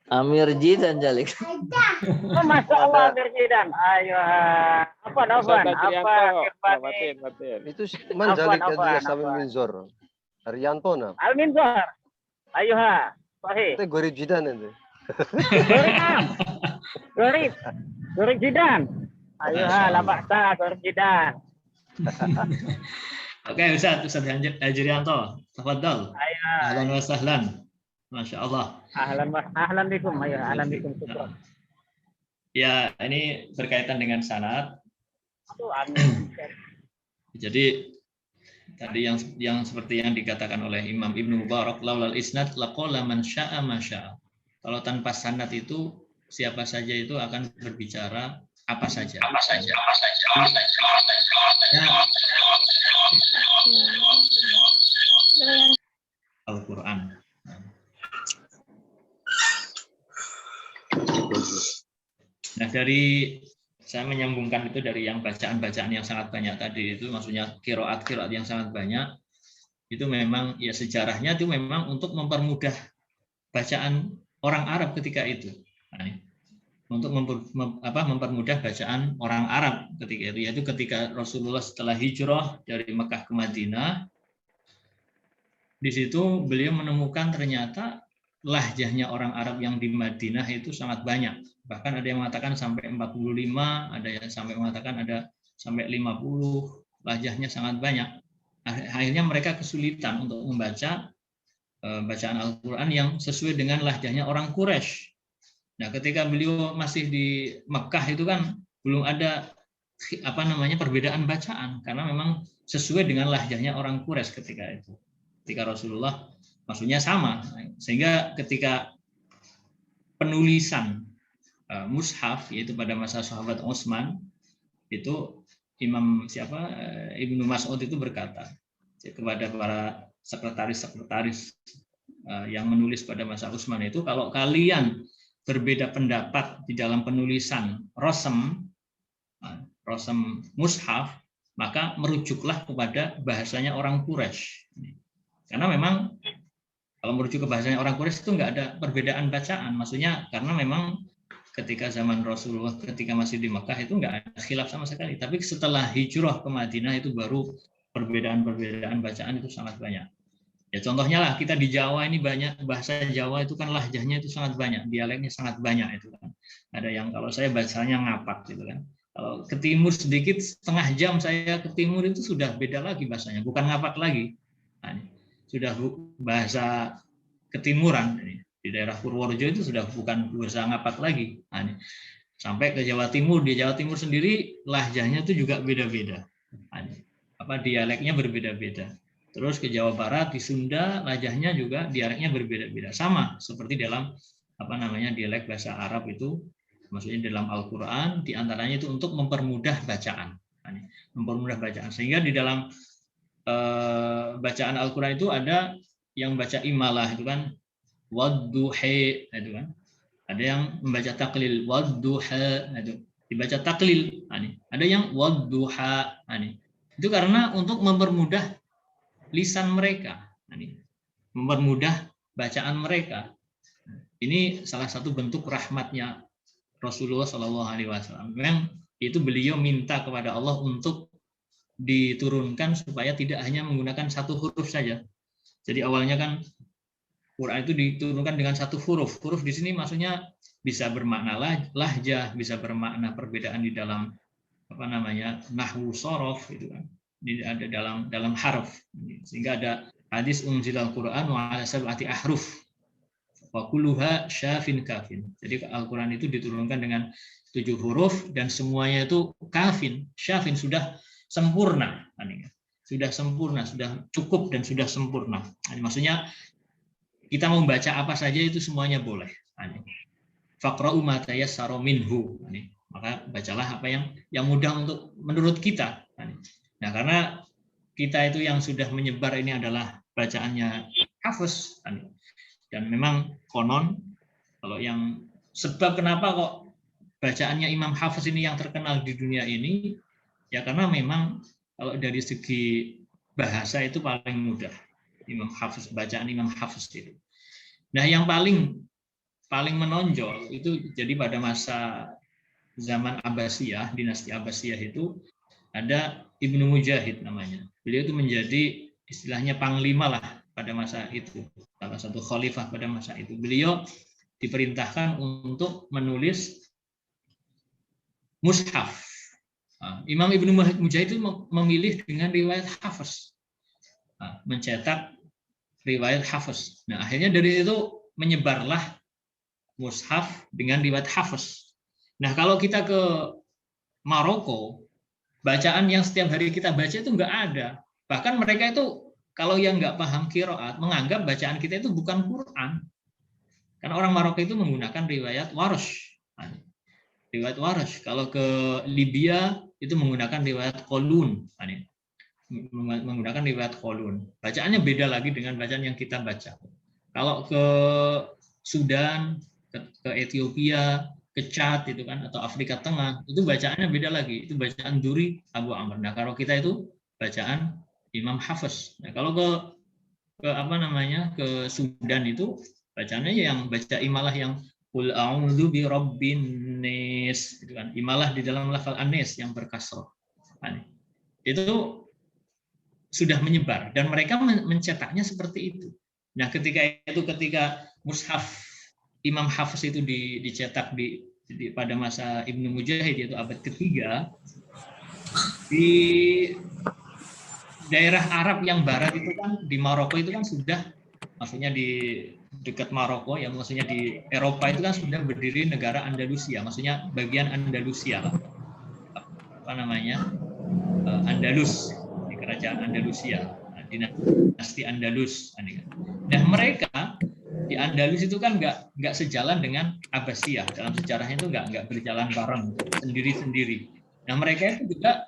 Amir Jidan Jalik. Oh, Masya Allah, Amir Jidan. Ayo, apa Ustaz Nafan? Ajrianto. Apa Matiin. Itu man Jalik Apa? dia sama Minzor. Arianto na. Al-Minzar. Ayo sahih. Itu Gorib Jidan itu. Gorib Jidan. Ayo la ba'sa Gorib Jidan. Oke, Ustaz Ajrianto, tafadhal. Ahlan wa sahlan. Masya Allah. Ahlan bikum. Ayo, ahlan bikum. Syukran. Ya, ini berkaitan dengan sanad. Jadi tadi yang seperti yang dikatakan oleh Imam Ibnu Mubarak, laulal isnad laqala man syaa ma syaa. Kalau tanpa sanad itu siapa saja itu akan berbicara apa saja. Al-Qur'an. Nah, dari saya menyambungkan itu dari yang bacaan-bacaan yang sangat banyak tadi itu, maksudnya qiraat yang sangat banyak, itu memang ya sejarahnya itu memang untuk mempermudah bacaan orang Arab ketika itu. Nah, untuk mempermudah bacaan orang Arab ketika itu, yaitu ketika Rasulullah setelah hijrah dari Mekah ke Madinah, di situ beliau menemukan ternyata lahjahnya orang Arab yang di Madinah itu sangat banyak. Bahkan ada yang mengatakan sampai 45, ada yang sampai mengatakan ada sampai 50, lahjahnya sangat banyak. Akhirnya mereka kesulitan untuk membaca bacaan Al-Quran yang sesuai dengan lahjahnya orang Quraisy. Nah, ketika beliau masih di Mekah itu kan belum ada perbedaan bacaan, karena memang sesuai dengan lahjahnya orang Quraisy ketika itu. Ketika Rasulullah maksudnya sama, sehingga ketika penulisan mushaf yaitu pada masa sahabat Utsman itu Ibnu Mas'ud itu berkata kepada para sekretaris yang menulis pada masa Utsman itu, kalau kalian berbeda pendapat di dalam penulisan rosem mushaf, maka merujuklah kepada bahasanya orang Quraisy, karena memang kalau merujuk ke bahasanya orang Quraisy itu nggak ada perbedaan bacaan, maksudnya karena memang ketika zaman Rasulullah ketika masih di Mekah itu nggak ada khilaf sama sekali, tapi setelah hijrah ke Madinah itu baru perbedaan bacaan itu sangat banyak. Ya contohnya lah kita di Jawa ini banyak bahasa Jawa itu kan lahjahnya itu sangat banyak, dialeknya sangat banyak itu kan. Ada yang kalau saya bacanya ngapak gitu kan. Kalau ke timur sedikit setengah jam saya ke timur itu sudah beda lagi bahasanya, bukan ngapak lagi. Nah, sudah bahasa ketimuran. Di daerah Purworejo itu sudah bukan bahasa ngapak lagi. Nah, sampai ke Jawa Timur, di Jawa Timur sendiri lahjahnya itu juga beda-beda. Nah, dialeknya berbeda-beda. Terus ke Jawa Barat, di Sunda lahjahnya juga dialeknya berbeda-beda. Sama seperti dalam dialek bahasa Arab itu, maksudnya dalam Al-Qur'an diantaranya itu untuk mempermudah bacaan. Nah, mempermudah bacaan. Sehingga di dalam bacaan Al-Qur'an itu ada yang baca imalah itu kan wadduha itu kan. Ada yang membaca taklil wadduha itu dibaca taklil. Ada yang wadduha. Itu karena untuk mempermudah lisan mereka. Mempermudah bacaan mereka. Ini salah satu bentuk rahmatnya Rasulullah SAW. Memang itu beliau minta kepada Allah untuk diturunkan supaya tidak hanya menggunakan satu huruf saja. Jadi awalnya kan Quran itu diturunkan dengan satu huruf. Huruf di sini maksudnya bisa bermakna lahjah, bisa bermakna perbedaan di dalam apa namanya nahwu sorof itu kan. Ini ada dalam harf. Sehingga ada hadis unzilal Quran wa ala sab'ati ahruf. Wa kulluha syafin kafin. Jadi Al-Quran itu diturunkan dengan 7 huruf dan semuanya itu kafin, syafin, sudah sempurna. Sudah sempurna, sudah cukup dan sudah sempurna. Maksudnya kita mau baca apa saja itu semuanya boleh. Faqra'u ma tayassara minhu. Maka bacalah apa yang mudah untuk menurut kita. Nah, karena kita itu yang sudah menyebar ini adalah bacaannya Hafiz. Dan memang konon kalau yang sebab kenapa kok bacaannya Imam Hafiz ini yang terkenal di dunia ini, ya karena memang kalau dari segi bahasa itu paling mudah. Imam Hafiz, bacaan Imam Hafiz itu. Nah, yang paling menonjol itu jadi pada masa zaman Abbasiyah, dinasti Abbasiyah itu ada Ibnu Mujahid namanya. Beliau itu menjadi istilahnya panglima lah pada masa itu, salah satu khalifah pada masa itu. Beliau diperintahkan untuk menulis mushaf. Imam Ibnu Mujahid itu memilih dengan riwayat Hafiz, mencetak riwayat Hafiz. Nah, akhirnya dari itu menyebarlah mushaf dengan riwayat Hafiz. Nah, kalau kita ke Maroko, bacaan yang setiap hari kita baca itu nggak ada. Bahkan mereka itu kalau yang nggak paham qiraat menganggap bacaan kita itu bukan Quran. Karena orang Maroko itu menggunakan riwayat Warsh. Riwayat Warsh. Kalau ke Libya itu menggunakan riwayat Qalun. Menggunakan riwayat Qalun. Bacaannya beda lagi dengan bacaan yang kita baca. Kalau ke Sudan, ke Ethiopia, ke Chad itu kan, atau Afrika Tengah, itu bacaannya beda lagi. Itu bacaan Duri Abu Amr. Nah, kalau kita itu bacaan Imam Hafiz. Nah, kalau ke apa namanya, ke Sudan itu bacaannya yang baca imalah yang Qul a'udzu bi rabbin nas, itu kan. Imalah di dalam lafal an-nas yang berkasrah. Itu sudah menyebar dan mereka mencetaknya seperti itu. Nah, ketika mushaf Imam Hafiz itu dicetak pada masa Ibnu Mujahid, yaitu abad ketiga, di daerah Arab yang barat itu kan, di Maroko itu kan sudah, maksudnya di dekat Maroko, ya maksudnya di Eropa itu kan sudah berdiri negara Andalusia, maksudnya bagian Andalusia, apa namanya, Andalus, di kerajaan Andalusia, dinasti Andalus. Nah, mereka di Andalus itu kan nggak sejalan dengan Abbasiyah, dalam sejarahnya itu nggak berjalan bareng, sendiri-sendiri. Nah, mereka itu juga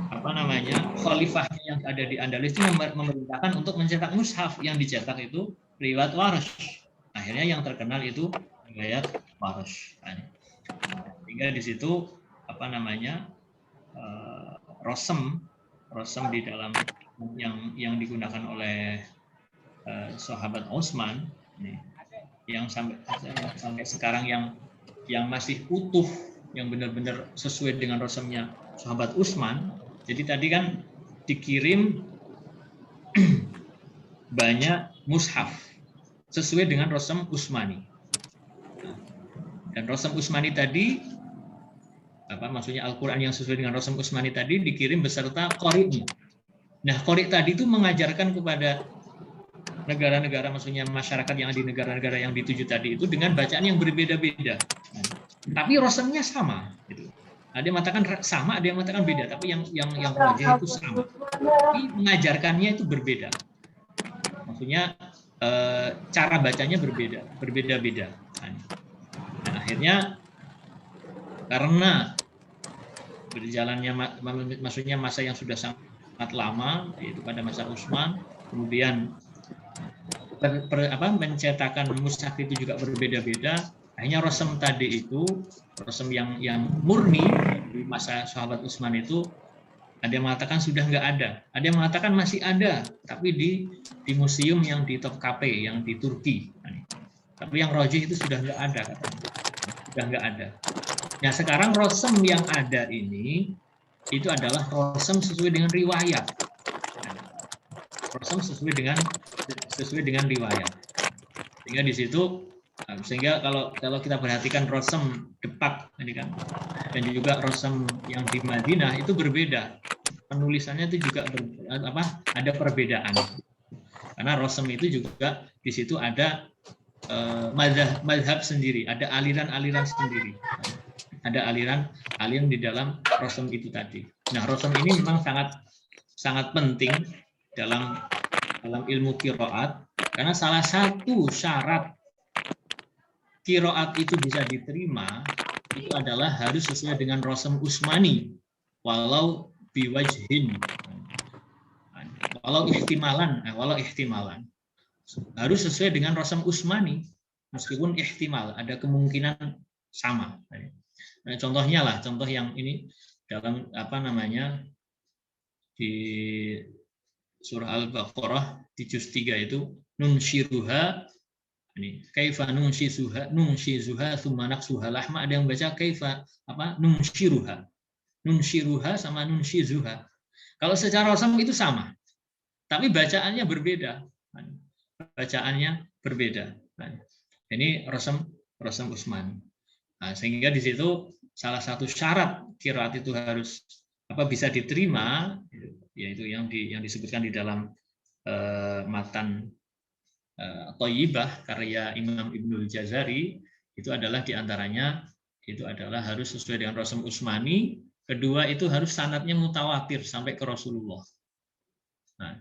apa namanya, khalifahnya yang ada di Andalus itu memerintahkan untuk mencetak mushaf, yang dicetak itu riwayat Warsh. Akhirnya yang terkenal itu riwayat Warsh. Sehingga di situ apa namanya, rosem di dalam yang digunakan oleh sahabat Utsman, yang sampai sekarang yang masih utuh, yang benar-benar sesuai dengan rosemnya sahabat Utsman. Jadi tadi kan dikirim banyak mushaf sesuai dengan rosem Utsmani. Dan rosem Utsmani tadi, apa maksudnya, Al-Quran yang sesuai dengan rosem Utsmani tadi dikirim beserta qori'nya. Nah, qori' tadi itu mengajarkan kepada negara-negara, maksudnya masyarakat yang di negara-negara yang dituju tadi itu dengan bacaan yang berbeda-beda. Tapi rosemnya sama. Gitu. Ada yang mengatakan sama, ada yang mengatakan beda. Tapi yang rajih itu sama. Tapi mengajarkannya itu berbeda. Maksudnya cara bacanya berbeda-beda. Nah, akhirnya karena berjalannya, maksudnya masa yang sudah sangat lama, yaitu pada masa Utsman, kemudian mencetakan mushaf itu juga berbeda-beda. Akhirnya rosem tadi itu, rosem yang murni di masa sahabat Utsman itu, ada yang mengatakan sudah nggak ada, ada yang mengatakan masih ada, tapi di museum yang di Topkapi, yang di Turki. Tapi yang rajih itu sudah nggak ada, sudah nggak ada. Nah, sekarang rosem yang ada ini itu adalah rosem sesuai dengan riwayat. Rosem sesuai dengan riwayat. Sehingga di situ, sehingga kalau kita perhatikan Rosem Depak ini kan, dan juga Rosem yang di Madinah itu berbeda. Penulisannya itu juga ada perbedaan. Karena Rosem itu juga di situ ada mazhab sendiri, ada aliran-aliran sendiri. Ada aliran di dalam Rosem itu tadi. Nah, Rosem ini memang sangat penting dalam ilmu qiraat, karena salah satu syarat qiraat itu bisa diterima itu adalah harus sesuai dengan Rosem Utsmani, walau biwajhin, walau ihtimalan harus sesuai dengan Rosem Utsmani, meskipun ihtimal ada kemungkinan sama. Nah, contoh yang ini dalam di surah Al-Baqarah di juz 3 itu nunshiruha, ini kaifa nunshizuha tsumma naqsuha lahma, ada yang baca kaifa nunshiruha sama nunshizuha. Kalau secara Rosem itu sama, tapi bacaannya berbeda. Ini Rosem Utsmani. Nah, sehingga di situ salah satu syarat qiraat itu harus bisa diterima, yaitu yang disebutkan di dalam matan Thayyibah karya Imam Ibnul Jazari, itu adalah diantaranya itu adalah harus sesuai dengan Rosem Utsmani. Kedua itu harus sanadnya mutawatir sampai ke Rasulullah. Nah,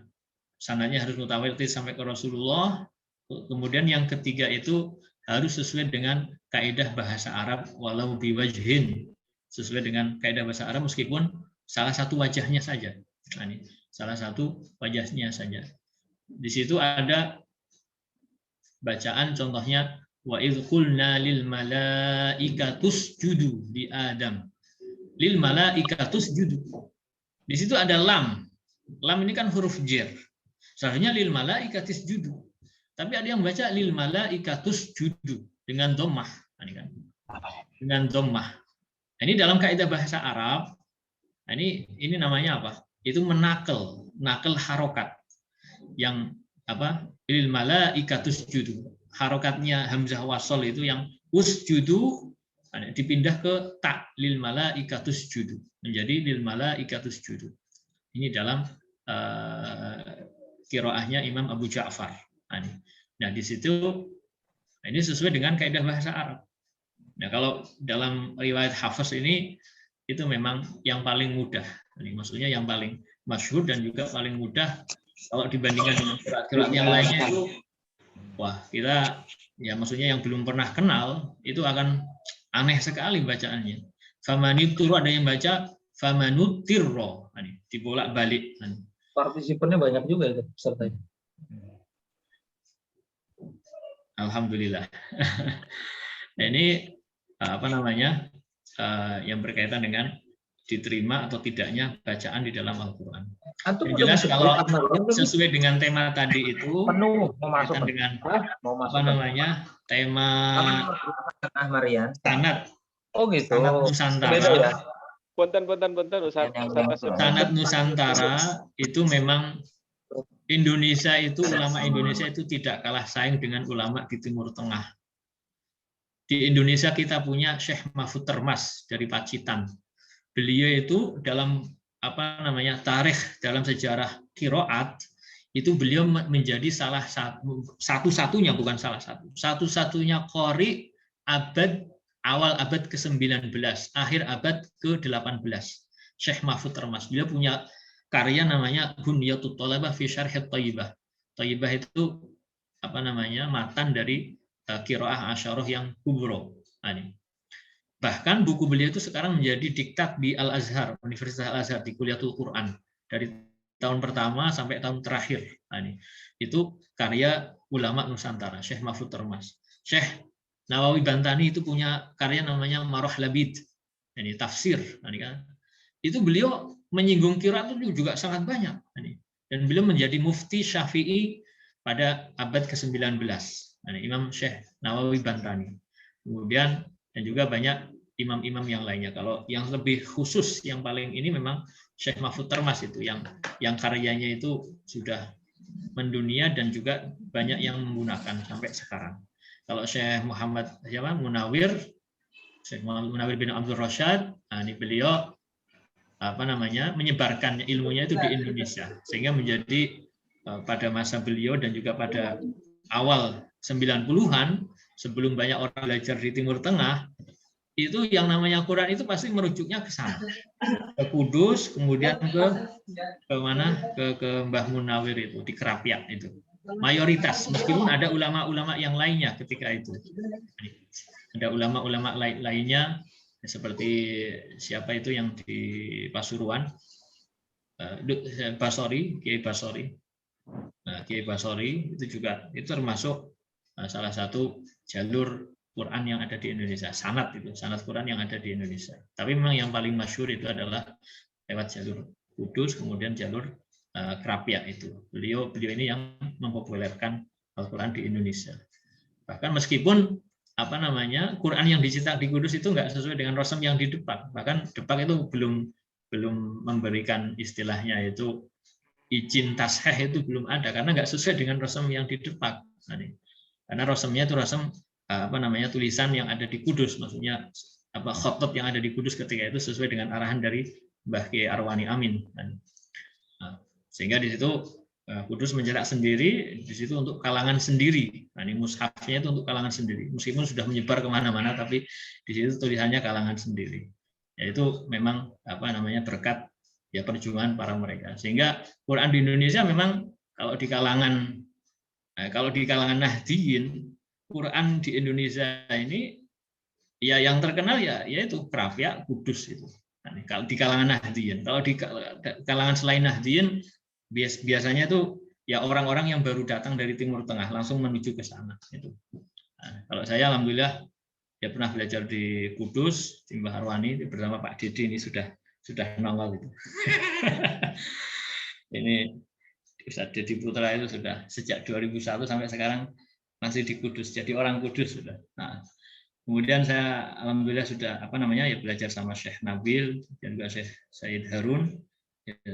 sanadnya harus mutawatir sampai ke Rasulullah. Kemudian yang ketiga itu harus sesuai dengan kaidah bahasa Arab, walau biwajhin, sesuai dengan kaidah bahasa Arab meskipun salah satu wajahnya saja. Nah, ini salah satu wajahnya saja. Di situ ada bacaan contohnya wa idz qulna lil malaikatus judu li Adam. Lil malaikatus judu. Di situ ada lam. Lam ini kan huruf jar. Seharusnya lil malaikatis judu. Tapi ada yang baca lil malaikatus judu dengan dhammah. Ini kan. Dengan dhammah. Ini dalam kaidah bahasa Arab. Ini namanya apa? Itu nakal harokat. Yang lil malaikatus judu. Harokatnya hamzah wasol itu yang usjudu dipindah ke ta, lil malaikatus judu, menjadi lil malaikatus judu. Ini dalam qiraahnya Imam Abu Ja'far. Nah, di situ ini sesuai dengan kaidah bahasa Arab. Nah, kalau dalam riwayat Hafiz ini itu memang yang paling mudah. Ini maksudnya yang paling masyhur dan juga paling mudah kalau dibandingkan dengan qiraat yang lainnya itu, wah, kita ya maksudnya yang belum pernah kenal itu akan aneh sekali bacaannya. Famanitur, ada yang baca famanutirro, dibolak-balik. Partisipannya banyak juga itu pesertanya. Alhamdulillah. Nah, ini yang berkaitan dengan diterima atau tidaknya bacaan di dalam Al-Quran. Yang jelas kalau sesuai dengan tema tadi itu berkaitan dengan tema sanad. Oh gitu. Sanad Nusantara. Ya? Punten Ustaz. Sanad Nusantara itu memang Indonesia itu, ulama Indonesia itu tidak kalah saing dengan ulama di Timur Tengah. Di Indonesia kita punya Syekh Mahfud Termas dari Pacitan. Beliau itu dalam tarikh dalam sejarah qiraat itu beliau menjadi satu-satunya qori awal abad ke-19, akhir abad ke-18. Syekh Mahfud Termas. Beliau punya karya namanya Bunyatut Thalabah fi Syarhit Thayyibah. Thayyibah itu matan dari qiraah Asyarah yang kubro. Bahkan buku beliau itu sekarang menjadi diktat di Al-Azhar, Universitas Al-Azhar, di Kuliatul Quran dari tahun pertama sampai tahun terakhir. Itu karya ulama Nusantara, Syekh Mahfud Termas. Syekh Nawawi Bantani itu punya karya namanya Marah Labid, tafsir. Itu beliau menyinggung qiraat itu juga sangat banyak. Dan beliau menjadi mufti Syafi'i pada abad ke-19. Imam Syekh Nawawi Bantani. Kemudian dan juga banyak imam-imam yang lainnya. Kalau yang lebih khusus, yang paling ini memang Syekh Mahfud Termas itu yang karyanya itu sudah mendunia dan juga banyak yang menggunakan sampai sekarang. Kalau Syekh Muhammad Munawir, Syekh Muhammad Munawir bin Abdul Rasyad, ini beliau menyebarkan ilmunya itu di Indonesia, sehingga menjadi pada masa beliau dan juga pada awal 90-an, sebelum banyak orang belajar di Timur Tengah, itu yang namanya Quran itu pasti merujuknya ke sana, ke Kudus, kemudian ke mana, ke Mbah Munawir itu di Kerapiak itu. Mayoritas, meskipun ada ulama-ulama yang lainnya ketika itu, ada ulama-ulama lainnya seperti siapa itu yang di Pasuruan, Basori, Kiai Basori. Nah, Kiai Basori itu juga itu termasuk salah satu jalur Quran yang ada di Indonesia, sanad Quran yang ada di Indonesia. Tapi memang yang paling masyhur itu adalah lewat jalur Kudus, kemudian jalur Kerapiak itu. Beliau ini yang mempopulerkan Al-Quran di Indonesia. Bahkan meskipun Quran yang dicetak di Kudus itu nggak sesuai dengan rasam yang di Depak. Bahkan Depak itu belum memberikan istilahnya itu izin tasheh itu belum ada karena nggak sesuai dengan rasam yang di Depak. Karena rasamnya itu rasam tulisan yang ada di Kudus, maksudnya khotob yang ada di Kudus ketika itu sesuai dengan arahan dari Mbah Kiai Arwani Amin. Sehingga di situ Kudus mencetak sendiri, di situ untuk kalangan sendiri. Ini mushafnya itu untuk kalangan sendiri, meskipun sudah menyebar kemana-mana, tapi di situ tulisannya kalangan sendiri. Yaitu memang berkat perjuangan para mereka. Sehingga Quran di Indonesia memang kalau di kalangan Nahdiyin, Quran di Indonesia ini yang terkenal yaitu Kerapiak, Kudus itu. Kalau di kalangan Nahdiyin, kalau di kalangan selain Nahdiyin biasanya itu orang-orang yang baru datang dari Timur Tengah langsung menuju ke sana itu. Kalau saya alhamdulillah pernah belajar di Kudus, di Mbah Arwani bersama Pak Didi, ini sudah nongol itu. Ini Ustaz Dedi Putra itu sudah sejak 2001 sampai sekarang masih di Kudus, jadi orang Kudus sudah. Nah, kemudian saya alhamdulillah sudah belajar sama Syekh Nabil dan juga Syekh Said Harun,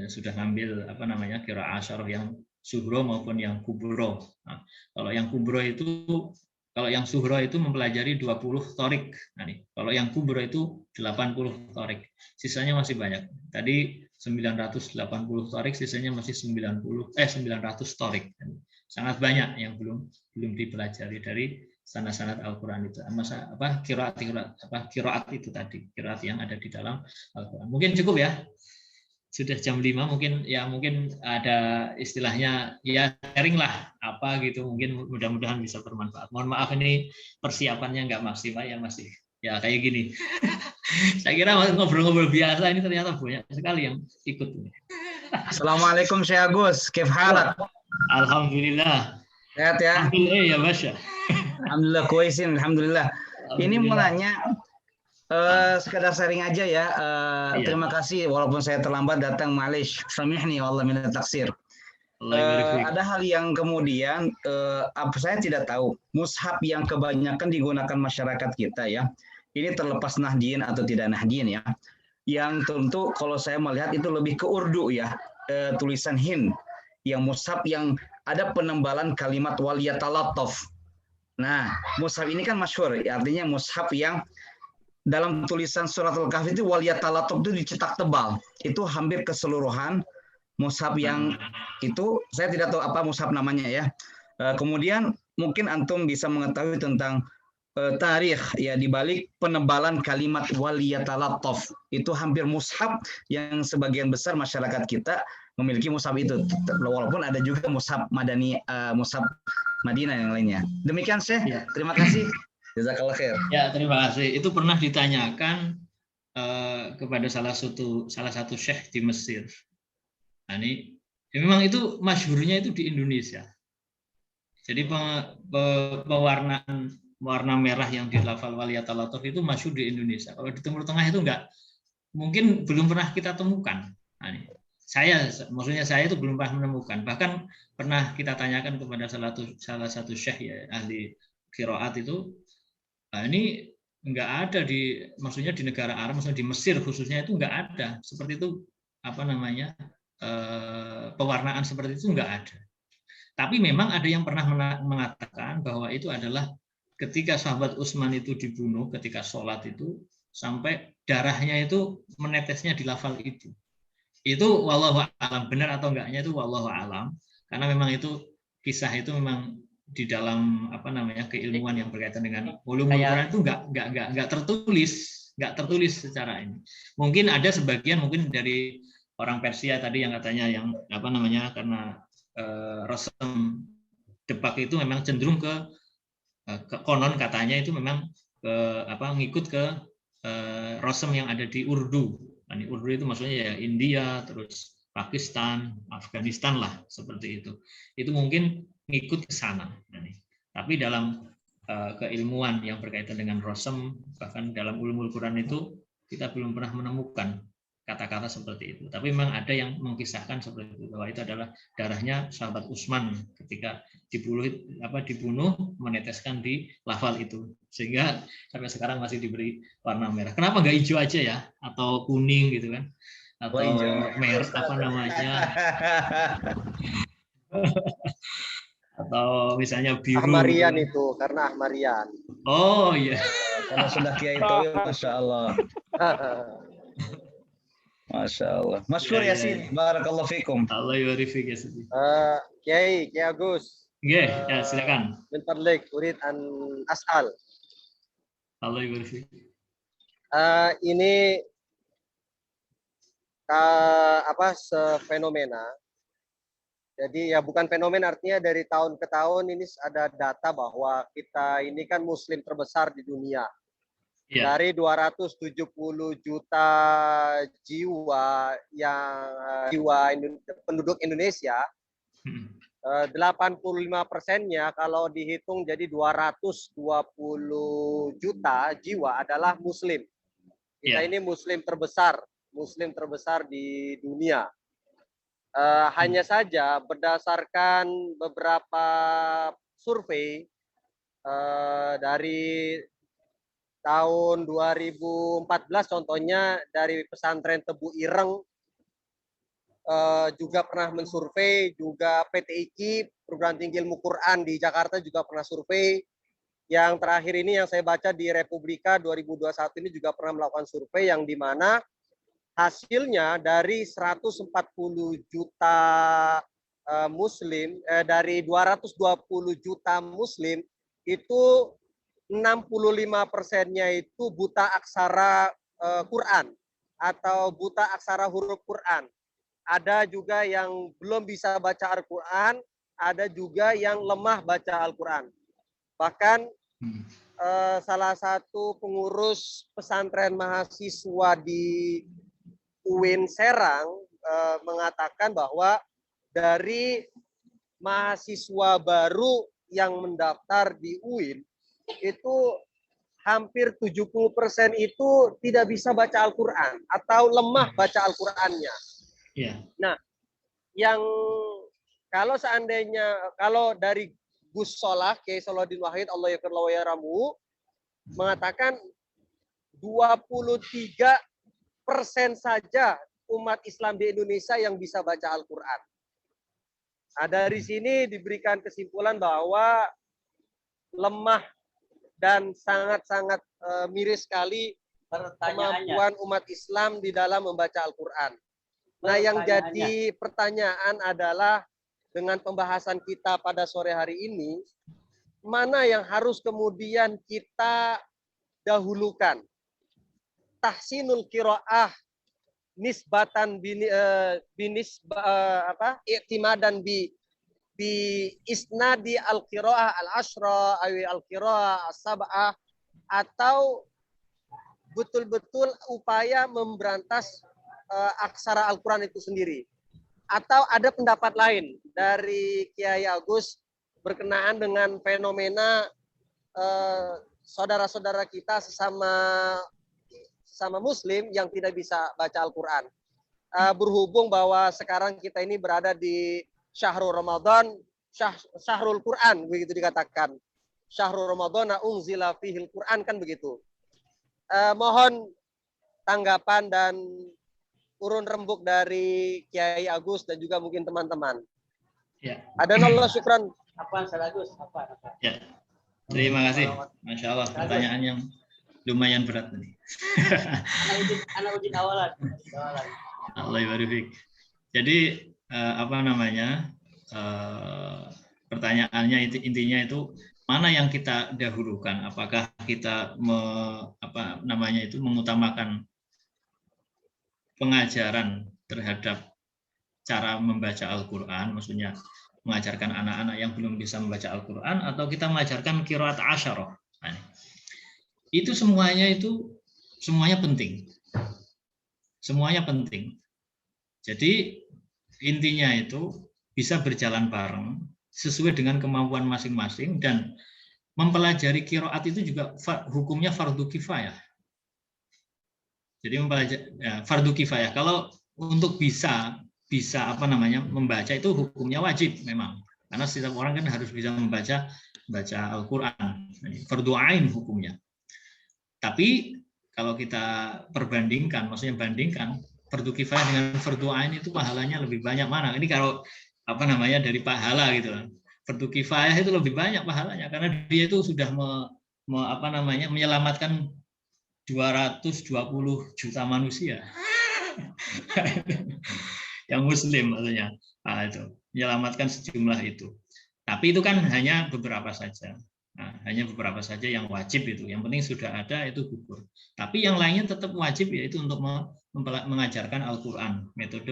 sudah ngambil qiraah asyarah yang sughra maupun yang kubro. Nah, kalau yang sughra itu mempelajari 20 thorik. Nah, kalau yang kubro itu 80 thorik. Sisanya masih banyak. Tadi 980 thorik, sisanya masih 900 thorik. Sangat banyak yang belum dipelajari dari sanad-sanad Al-Quran itu. Qiraat itu tadi, qiraat yang ada di dalam Al-Quran. Mungkin cukup ya. Sudah jam 5, mungkin ada istilahnya sharing lah gitu, mungkin mudah-mudahan bisa bermanfaat. Mohon maaf ini persiapannya nggak maksimal, masih kayak gini. Saya kira ngobrol-ngobrol biasa, ini ternyata banyak sekali yang ikut. Assalamualaikum Syekh Agus, kif halak? Alhamdulillah. Sehat ya? Alhamdulillah ya Masya. Alhamdulillah kuisin, alhamdulillah. Ini mau nanya sekedar sharing aja ya. Terima kasih walaupun saya terlambat datang, malish. Samihni wallah min taksir. Ada hal yang kemudian saya tidak tahu, mushaf yang kebanyakan digunakan masyarakat kita ya. Ini terlepas Nahdiyin atau tidak Nahdiyin ya. Yang tentu kalau saya melihat itu lebih ke Urdu ya, tulisan Hind. Yang mushaf yang ada penembalan kalimat waliyatalattof. Nah, mushaf ini kan masyhur, artinya mushaf yang dalam tulisan surat Al-Kahfi itu waliyatalattof itu dicetak tebal. Itu hampir keseluruhan mushaf yang itu, saya tidak tahu apa mushaf namanya ya. Kemudian mungkin antum bisa mengetahui tentang tarikh ya di balik penebalan kalimat waliyatalattof. Itu hampir mushaf yang sebagian besar masyarakat kita memiliki mushaf itu, walaupun ada juga mushaf Madani, mushaf Madinah yang lainnya. Demikian Syekh, terima kasih. Jazakallah khair. Ya, terima kasih. Itu pernah ditanyakan kepada salah satu syekh di Mesir. Nah, ini memang itu masyhurnya itu di Indonesia. Jadi pewarnaan warna merah yang di lafal waliyatalattof itu masyhur di Indonesia. Kalau di Timur Tengah itu enggak, mungkin belum pernah kita temukan. Nah, ini. Saya itu belum pernah menemukan. Bahkan pernah kita tanyakan kepada salah satu syekh ya, ahli qiraat itu, ini enggak ada maksudnya di negara Arab, maksudnya di Mesir khususnya itu enggak ada seperti itu pewarnaan seperti itu enggak ada. Tapi memang ada yang pernah mengatakan bahwa itu adalah ketika sahabat Utsman itu dibunuh ketika sholat itu sampai darahnya itu menetesnya di lafal itu. Itu wallahu alam, benar atau enggaknya itu wallahu alam, karena memang itu kisah itu memang di dalam apa namanya keilmuan yang berkaitan dengan ulumul Quran itu nggak tertulis secara ini. Mungkin ada sebagian mungkin dari orang Persia tadi yang katanya yang apa namanya karena Rasem Depak itu memang cenderung ke konon katanya itu memang ngikut ke Rasem yang ada di Urdu. Nah, di Urdu itu maksudnya ya India, terus Pakistan, Afghanistan lah seperti itu. Itu mungkin ngikut ke sana. Tapi dalam keilmuan yang berkaitan dengan Rasem, bahkan dalam ulumul Quran itu kita belum pernah menemukan kata-kata seperti itu. Tapi memang ada yang mengkisahkan seperti itu, bahwa itu adalah darahnya sahabat Utsman ketika dibunuh meneteskan di lafal itu, sehingga sampai sekarang masih diberi warna merah. Kenapa nggak hijau aja ya, atau kuning gitu kan, atau merah apa namanya, atau misalnya biru. Ahmarian itu karena Ahmarian. Oh iya. Kalau sudah Kiai Toil, Masya Allah. Masya Allah. Masyhur Yasin, barakallahu fikum. Allah yubarifik ya Sidi. Kiai Agus. Ya silakan. Bentar lagi, urid an as'al. Allah yubarifik. Ini fenomena. Jadi ya bukan fenomena, artinya dari tahun ke tahun ini ada data bahwa kita ini kan Muslim terbesar di dunia. Ya. Dari 270 juta jiwa penduduk Indonesia, 85%-nya kalau dihitung jadi 220 juta jiwa adalah Muslim. Kita ini Muslim terbesar di dunia. Hanya saja berdasarkan beberapa survei dari tahun 2014 contohnya dari pesantren Tebu Ireng juga pernah mensurvei, juga PT IKI Perguruan Tinggi Ilmu Quran di Jakarta juga pernah survei. Yang terakhir ini yang saya baca di Republika 2021 ini juga pernah melakukan survei yang di mana hasilnya dari 140 juta Muslim, dari 220 juta Muslim itu 65%-nya itu buta aksara Quran atau buta aksara huruf Quran. Ada juga yang belum bisa baca Al-Quran, ada juga yang lemah baca Al-Quran. Bahkan salah satu pengurus pesantren mahasiswa di UIN Serang mengatakan bahwa dari mahasiswa baru yang mendaftar di UIN itu hampir 70% itu tidak bisa baca Al-Quran atau lemah baca Al-Qurannya. Yeah. Nah, yang kalau seandainya dari Gus Solah, Kiai Salahuddin Wahid, Allah yaghfirlahu wa yarhamuhu, mengatakan 23% saja umat Islam di Indonesia yang bisa baca Al-Quran. Nah, dari sini diberikan kesimpulan bahwa lemah dan sangat-sangat miris sekali kemampuan umat Islam di dalam membaca Al-Quran. Nah, yang jadi pertanyaan adalah dengan pembahasan kita pada sore hari ini, mana yang harus kemudian kita dahulukan? Tahsinul qiraah nisbatan i'timadan bi isnadi al-qiraah al-ashra awi al-qiraah as-sab'ah, atau betul-betul upaya memberantas aksara Al-Quran itu sendiri, atau ada pendapat lain dari Kiai Agus berkenaan dengan fenomena saudara-saudara kita sesama Muslim yang tidak bisa baca Al-Quran. Berhubung bahwa sekarang kita ini berada di Syahrul Ramadan, Syahrul Quran, begitu dikatakan. Syahrul Ramadan unzila fihil Quran, kan begitu. Mohon tanggapan dan urun rembuk dari Kiai Agus dan juga mungkin teman-teman. Ya. Adanallah, syukran. Apa Salagus? Apa? Ya. Terima kasih. Masya Allah, pertanyaan yang lumayan berat nih. Anak uji awalan. Allah ibarik. Jadi apa namanya? Pertanyaannya intinya itu mana yang kita dahulukan? Apakah kita mengutamakan pengajaran terhadap cara membaca Al-Quran, maksudnya mengajarkan anak-anak yang belum bisa membaca Al-Quran, atau kita mengajarkan qiraat asyarah. Nah, itu semuanya penting. Semuanya penting. Jadi intinya itu bisa berjalan bareng sesuai dengan kemampuan masing-masing, dan mempelajari qiraat itu juga hukumnya fardu kifayah. Jadi fardu kifayah. Kalau untuk bisa membaca itu hukumnya wajib memang, karena setiap orang kan harus bisa membaca Al-Quran, fardu ain hukumnya. Tapi kalau kita bandingkan fardu kifayah dengan fardu ain itu pahalanya lebih banyak mana? Ini kalau dari pahala gitu kan. Fardu kifayah itu lebih banyak pahalanya karena dia itu sudah menyelamatkan 220 juta manusia. Yang muslim maksudnya. Nah, itu menyelamatkan sejumlah itu. Tapi itu kan hanya beberapa saja. Nah, hanya beberapa saja yang wajib itu. Yang penting sudah ada itu gugur. Tapi yang lainnya tetap wajib, yaitu untuk mengajarkan Al-Quran, metode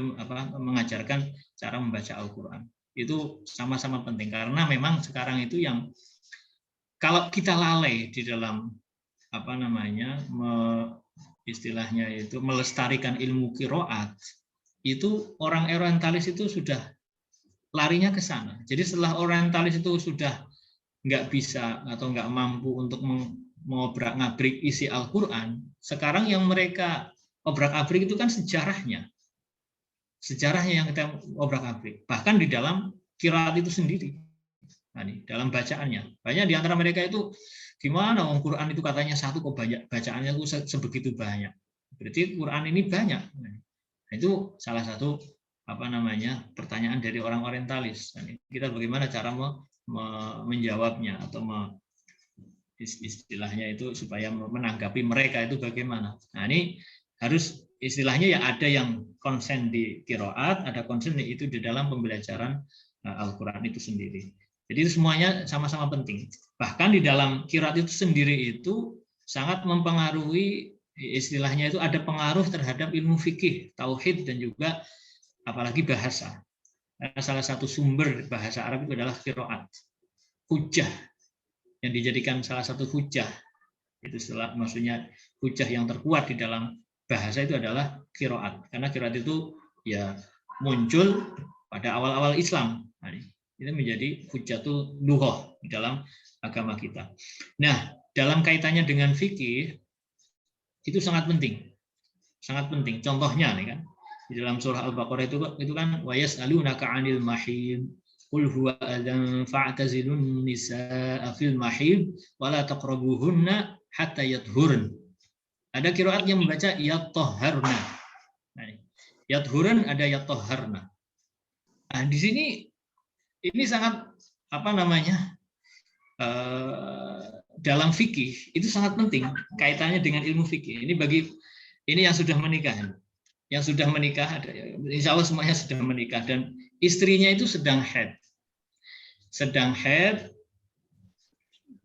mengajarkan cara membaca Al-Quran. Itu sama-sama penting karena memang sekarang itu yang kalau kita lalai di dalam istilahnya itu melestarikan ilmu qiraat, itu orang orientalis itu sudah larinya ke sana. Jadi setelah orientalis itu sudah nggak bisa atau nggak mampu untuk mengobrak-ngabrik isi Al-Quran, sekarang yang mereka obrak-abrik itu kan sejarahnya yang kita obrak-abrik, bahkan di dalam qiraat itu sendiri. Nah, dalam bacaannya, banyak di antara mereka itu gimana Quran itu katanya satu kok banyak bacaannya itu sebegitu banyak. Berarti Quran ini banyak. Nah, itu salah satu pertanyaan dari orang orientalis. Nah, kita bagaimana cara menjawabnya atau istilahnya itu supaya menanggapi mereka itu bagaimana. Nah, ini harus istilahnya ya ada yang konsen di qiraat, ada konsen itu di dalam pembelajaran Al-Quran itu sendiri. Jadi itu semuanya sama-sama penting. Bahkan di dalam qiraat itu sendiri itu sangat mempengaruhi, istilahnya itu ada pengaruh terhadap ilmu fikih, tauhid, dan juga apalagi bahasa. Karena salah satu sumber bahasa Arab itu adalah qiraat. Hujjah yang dijadikan salah satu hujjah. Itu maksudnya hujjah yang terkuat di dalam bahasa itu adalah qiraat. Karena qiraat itu ya muncul pada awal-awal Islam. Nah, itu menjadi hujjatul lughah di dalam agama kita. Nah, dalam kaitannya dengan fikih itu sangat penting. Sangat penting. Contohnya nih kan di dalam surah Al-Baqarah itu kan wa yas'alunaka 'anil mahid qul huwa adzan fa'tazilun nisaa fil mahid wa la taqrabuhunna hatta yathurun. Ada qiraat yang membaca yatahharna. Nah, yathurun ada yatahharna. Nah, di sini ini sangat dalam fikih itu sangat penting kaitannya dengan ilmu fikih. Ini bagi yang sudah menikah, insya Allah semuanya sudah menikah dan istrinya itu sedang haid,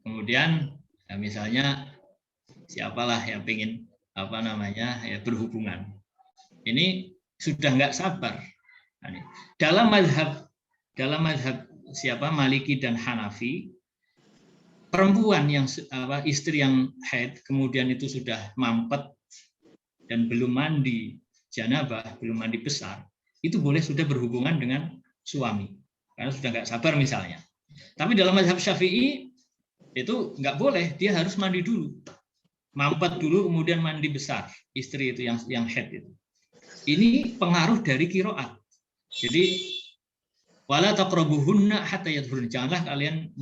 kemudian ya misalnya siapalah yang ingin berhubungan, ini sudah nggak sabar. Dalam mazhab Maliki dan Hanafi, perempuan yang istri yang haid kemudian itu sudah mampet dan belum mandi janabah, belum mandi besar, itu boleh sudah berhubungan dengan suami karena sudah nggak sabar misalnya. Tapi dalam mazhab Syafi'i itu nggak boleh, dia harus mandi dulu, mampet dulu kemudian mandi besar istri itu yang haid itu. Ini pengaruh dari qiraat. Jadi wala taqrabuhunna hatta yadhurun. Janganlah kalian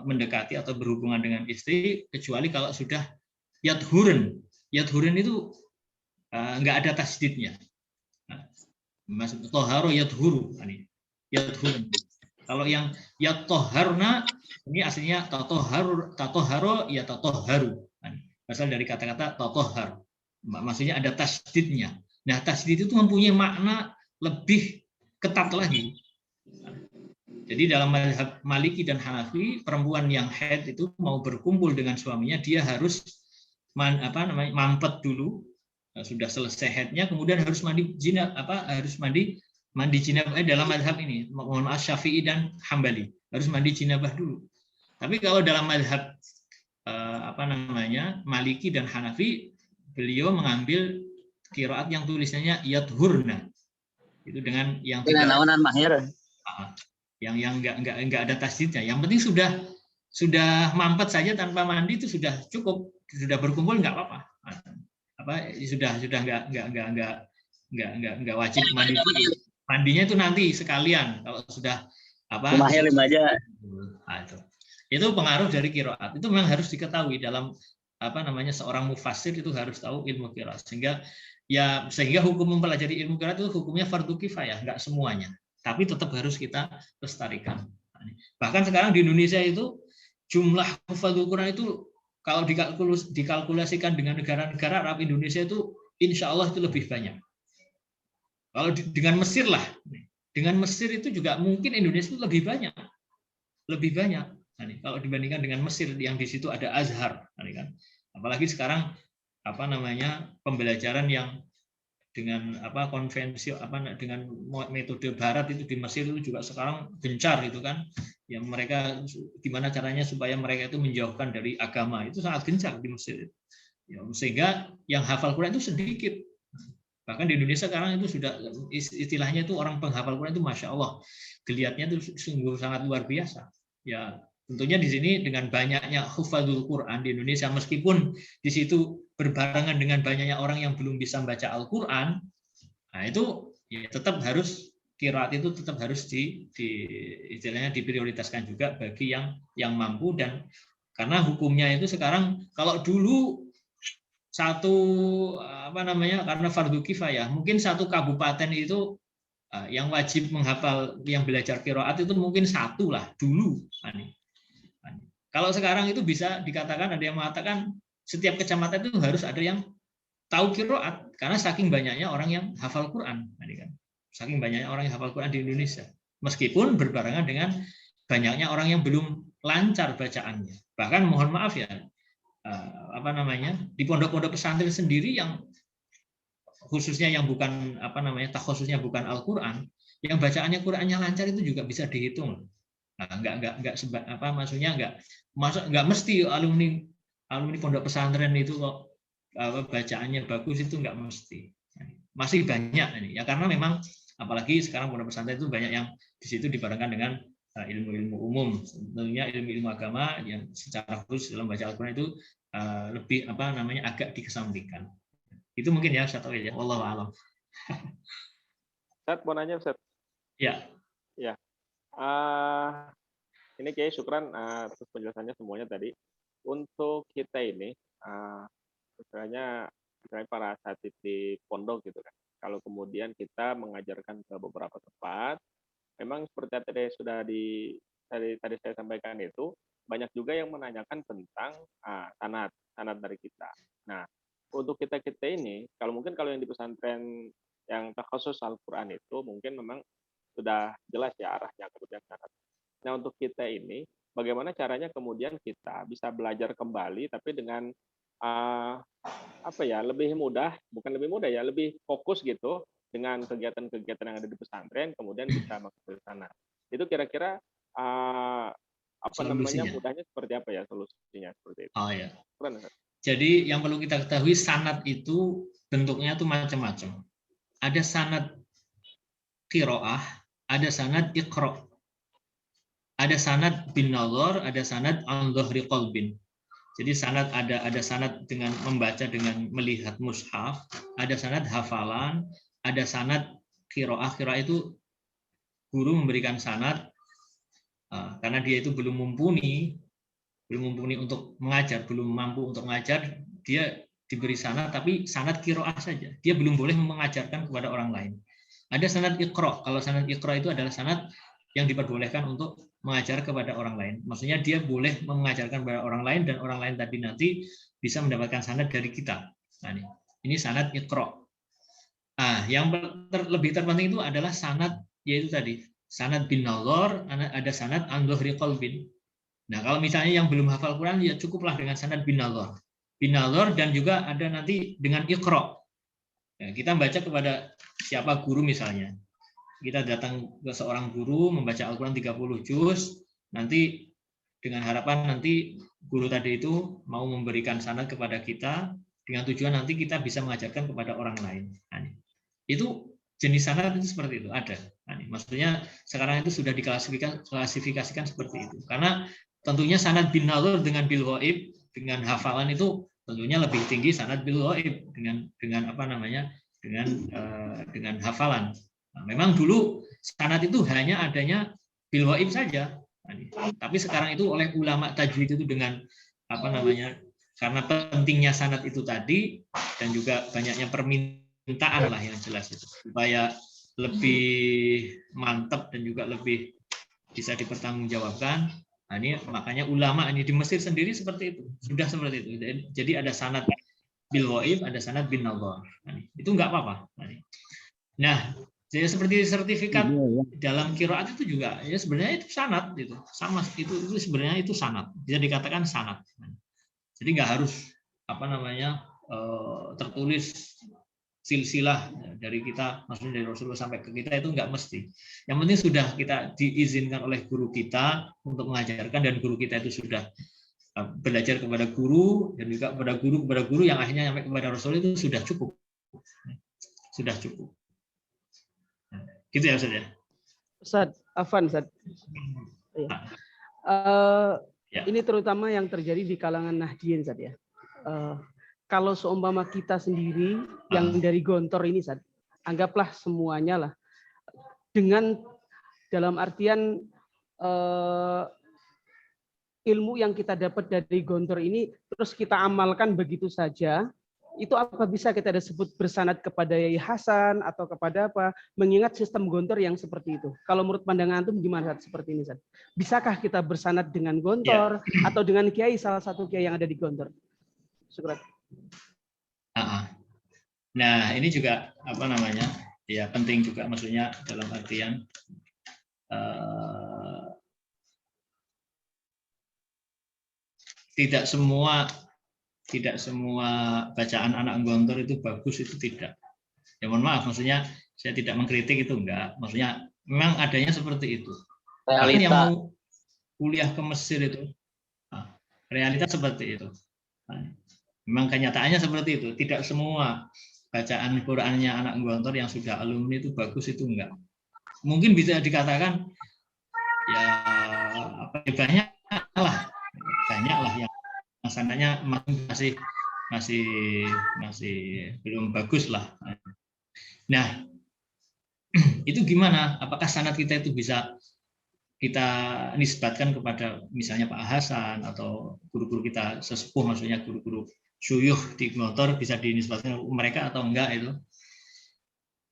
mendekati atau berhubungan dengan istri kecuali kalau sudah yadhurun. Yadhurun itu nggak ada tasdidnya. Maksud tahara yadhuru, yadhurun. Kalau yang yatoharna ini aslinya tatoharo ya tatoharu. Berasal dari kata-kata tatohar. Maksudnya ada tasdidnya. Nah, tasdid itu mempunyai makna lebih ketat lagi. Jadi dalam mazhab Maliki dan Hanafi, perempuan yang haid itu mau berkumpul dengan suaminya, dia harus mampet dulu. Sudah selesai haidnya, kemudian harus mandi jinabah dalam mazhab ini. Mohon maaf, Syafi'i dan Hambali harus mandi jinabah dulu. Tapi kalau dalam mazhab Maliki dan Hanafi, beliau mengambil qiraat yang tulisannya yathurna. Itu dengan yang tidak yang enggak ada tasdidnya. Yang penting sudah mampet saja tanpa mandi itu sudah cukup, sudah berkumpul enggak apa-apa. Sudah enggak wajib mandi dulu. Mandinya itu nanti sekalian kalau sudah aja. Itu pengaruh dari qiraat. Itu memang harus diketahui dalam seorang mufassir itu harus tahu ilmu qiraat, sehingga hukum mempelajari ilmu qiraat itu hukumnya fardu kifayah, enggak semuanya, tapi tetap harus kita lestarikan. Bahkan sekarang di Indonesia itu jumlah hufadzul Quran itu kalau dikalkulasikan dengan negara-negara Arab, Indonesia itu insya Allah itu lebih banyak. Kalau dengan Mesir lah, dengan Mesir itu juga mungkin Indonesia itu lebih banyak. Kalau dibandingkan dengan Mesir yang di situ ada Azhar, kan? Apalagi sekarang pembelajaran yang dengan konvensi dengan metode Barat itu di Mesir itu juga sekarang gencar itu kan, yang mereka gimana caranya supaya mereka itu menjauhkan dari agama itu sangat gencar di Mesir, sehingga yang hafal Quran itu sedikit. Bahkan di Indonesia sekarang itu sudah istilahnya itu orang penghafal Quran itu masya Allah, geliatnya itu sungguh sangat luar biasa. Ya tentunya di sini dengan banyaknya hufadzul Quran di Indonesia, meskipun di situ berbarengan dengan banyaknya orang yang belum bisa membaca Al-Quran, nah itu ya tetap harus qiraat itu tetap harus istilahnya diprioritaskan juga bagi yang mampu. Dan karena hukumnya itu sekarang, kalau dulu karena fardu kifayah, mungkin satu kabupaten itu yang wajib menghafal, yang belajar qiraat itu mungkin satu lah dulu. Kalau sekarang itu bisa dikatakan, ada yang mengatakan setiap kecamatan itu harus ada yang tahu qiraat, karena saking banyaknya orang yang hafal Quran. Saking banyaknya orang yang hafal Quran di Indonesia, meskipun berbarengan dengan banyaknya orang yang belum lancar bacaannya. Bahkan mohon maaf ya, di pondok-pondok pesantren sendiri yang khususnya yang bukan khususnya bukan Al-Quran, yang bacaannya Qurannya lancar itu juga bisa dihitung. Nah, nggak mesti alumni pondok pesantren itu kok bacaannya bagus, itu nggak mesti. Masih banyak ini ya, karena memang apalagi sekarang pondok pesantren itu banyak yang di situ dibarengkan dengan ilmu-ilmu umum. Tentunya ilmu-ilmu agama yang secara khusus dalam baca Al-Quran itu lebih agak dikesampingkan. Itu mungkin ya Ustaz ya. Wallahu a'lam. Ustaz mau nanya Ustaz. Ya. Ya. Ini kayak syukran atas penjelasannya semuanya tadi. Untuk kita ini, misalnya para asatidz di pondok gitu kan, kalau kemudian kita mengajarkan ke beberapa tempat, memang seperti tadi saya sampaikan itu, banyak juga yang menanyakan tentang sanad dari kita. Nah, untuk kita ini, kalau yang di pesantren yang khusus Al-Quran itu mungkin memang sudah jelas ya arahnya kemudian sanad. Nah, untuk kita ini, bagaimana caranya kemudian kita bisa belajar kembali, tapi dengan lebih mudah, bukan lebih mudah ya, lebih fokus gitu dengan kegiatan-kegiatan yang ada di pesantren, kemudian bisa masuk ke sana. Itu kira-kira mudahnya seperti apa ya solusinya seperti itu? Oh ya. Jadi yang perlu kita ketahui, sanad itu bentuknya tuh macam-macam. Ada sanad qiraah, ada sanad iqra'. Ada sanad bin nazar, ada sanad an dhahri qalbin. Jadi sanad ada sanad dengan membaca dengan melihat mushaf, ada sanad hafalan, ada sanad qiraah. Qiraah itu guru memberikan sanad karena dia itu belum mumpuni untuk mengajar, belum mampu untuk mengajar, dia diberi sanad tapi sanad qiraah saja. Dia belum boleh mengajarkan kepada orang lain. Ada sanad iqra'. Kalau sanad iqra' itu adalah sanad yang diperbolehkan untuk mengajar kepada orang lain. Maksudnya dia boleh mengajarkan kepada orang lain dan orang lain tadi nanti bisa mendapatkan sanad dari kita. Nah, ini sanad Iqra. Nah, yang lebih terpenting itu adalah sanad, yaitu tadi sanad bin nazar, ada sanad an dhuhri qalbin. Nah, kalau misalnya yang belum hafal Quran ya cukuplah dengan sanad bin nazar. Bin nazar dan juga ada nanti dengan Iqra. Nah, kita baca kepada siapa guru misalnya. Kita datang ke seorang guru membaca Al-Quran 30 juz, nanti dengan harapan nanti guru tadi itu mau memberikan sanad kepada kita dengan tujuan nanti kita bisa mengajarkan kepada orang lain. Nah, itu jenis sanad itu seperti itu ada. Nah, maksudnya sekarang itu sudah diklasifikasikan seperti itu. Karena tentunya sanad bin nazar dengan bil ghaib, dengan hafalan itu tentunya lebih tinggi sanad bil ghaib dengan apa namanya? Dengan hafalan. Nah, memang dulu sanad itu hanya adanya bil ghaib saja. Nah, tapi sekarang itu oleh ulama tajwid itu dengan apa namanya? Karena pentingnya sanad itu tadi dan juga banyaknya permintaan lah yang jelas itu supaya lebih mantap dan juga lebih bisa dipertanggungjawabkan. Nah, ini makanya ulama ini di Mesir sendiri seperti itu, sudah seperti itu. Jadi ada sanad bil ghaib, ada sanad bin nazar. Nah, itu nggak apa-apa. Nah, jadi seperti sertifikat dalam qiraat itu juga ya sebenarnya itu sanad itu sama itu sebenarnya itu sanad, bisa dikatakan sanad. Jadi nggak harus apa namanya tertulis silsilah dari kita, maksudnya dari Rasulullah sampai ke kita itu nggak mesti. Yang penting sudah kita diizinkan oleh guru kita untuk mengajarkan dan guru kita itu sudah belajar kepada guru dan juga kepada guru yang akhirnya sampai kepada Rasul itu sudah cukup. Sudah cukup. Gitu ya Ustaz ya. Ustaz, Afan Ustaz. Ini terutama yang terjadi di kalangan Nahdien Ustaz ya. Kalau seumpama kita sendiri yang dari Gontor ini Ustaz, anggaplah semuanya lah. Dengan dalam artian ilmu yang kita dapat dari Gontor ini terus kita amalkan begitu saja. Itu apa bisa kita sebut bersanad kepada Yai Hasan atau kepada apa? Mengingat sistem Gontor yang seperti itu. Kalau menurut pandangan antum gimana seperti ini, Ustaz? Bisakah kita bersanad dengan Gontor atau dengan kiai salah satu kiai yang ada di Gontor? Syukran. Nah, ini juga apa namanya? Ya penting juga maksudnya dalam artian tidak semua bacaan anak Gontor itu bagus, itu tidak. Ya mohon maaf, maksudnya saya tidak mengkritik itu enggak. Maksudnya memang adanya seperti itu. Realita. Yang mau kuliah ke Mesir itu, realita seperti itu. Memang kenyataannya seperti itu. Tidak semua bacaan Qur'annya anak Gontor yang sudah alumni itu bagus, itu enggak. Mungkin bisa dikatakan ya apa banyak lah yang sanadnya masih belum bagus lah. Nah, itu gimana? Apakah sanad kita itu bisa kita nisbatkan kepada misalnya Pak Hasan atau guru-guru kita sesepuh, maksudnya guru-guru syuyukh di Gontor bisa dinisbatkan mereka atau enggak itu?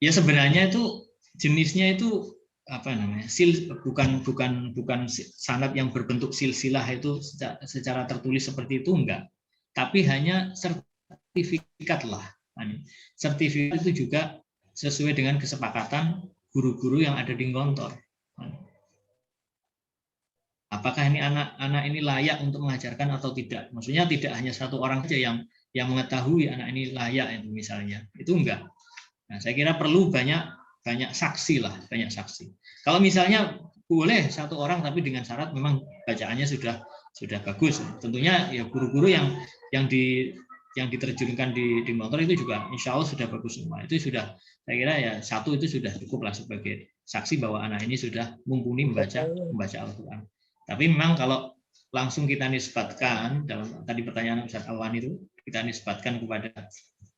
Ya sebenarnya itu jenisnya itu apa namanya? Bukan sanad yang berbentuk silsilah itu secara tertulis seperti itu enggak. Tapi hanya sertifikat lah. Sertifikat itu juga sesuai dengan kesepakatan guru-guru yang ada di Gontor. Apakah ini anak ini layak untuk mengajarkan atau tidak? Maksudnya tidak hanya satu orang saja yang mengetahui anak ini layak itu misalnya. Itu enggak. Nah, saya kira perlu banyak saksi lah, banyak saksi. Kalau misalnya boleh satu orang tapi dengan syarat memang bacaannya sudah bagus. Tentunya ya guru-guru yang diterjunkan di Gontor itu juga insya Allah sudah bagus semua. Itu sudah, saya kira ya satu itu sudah cukup lah sebagai saksi bahwa anak ini sudah mumpuni membaca Al-Quran. Tapi memang kalau langsung kita nisbatkan dalam tadi pertanyaan Ustaz Alwan itu kita nisbatkan kepada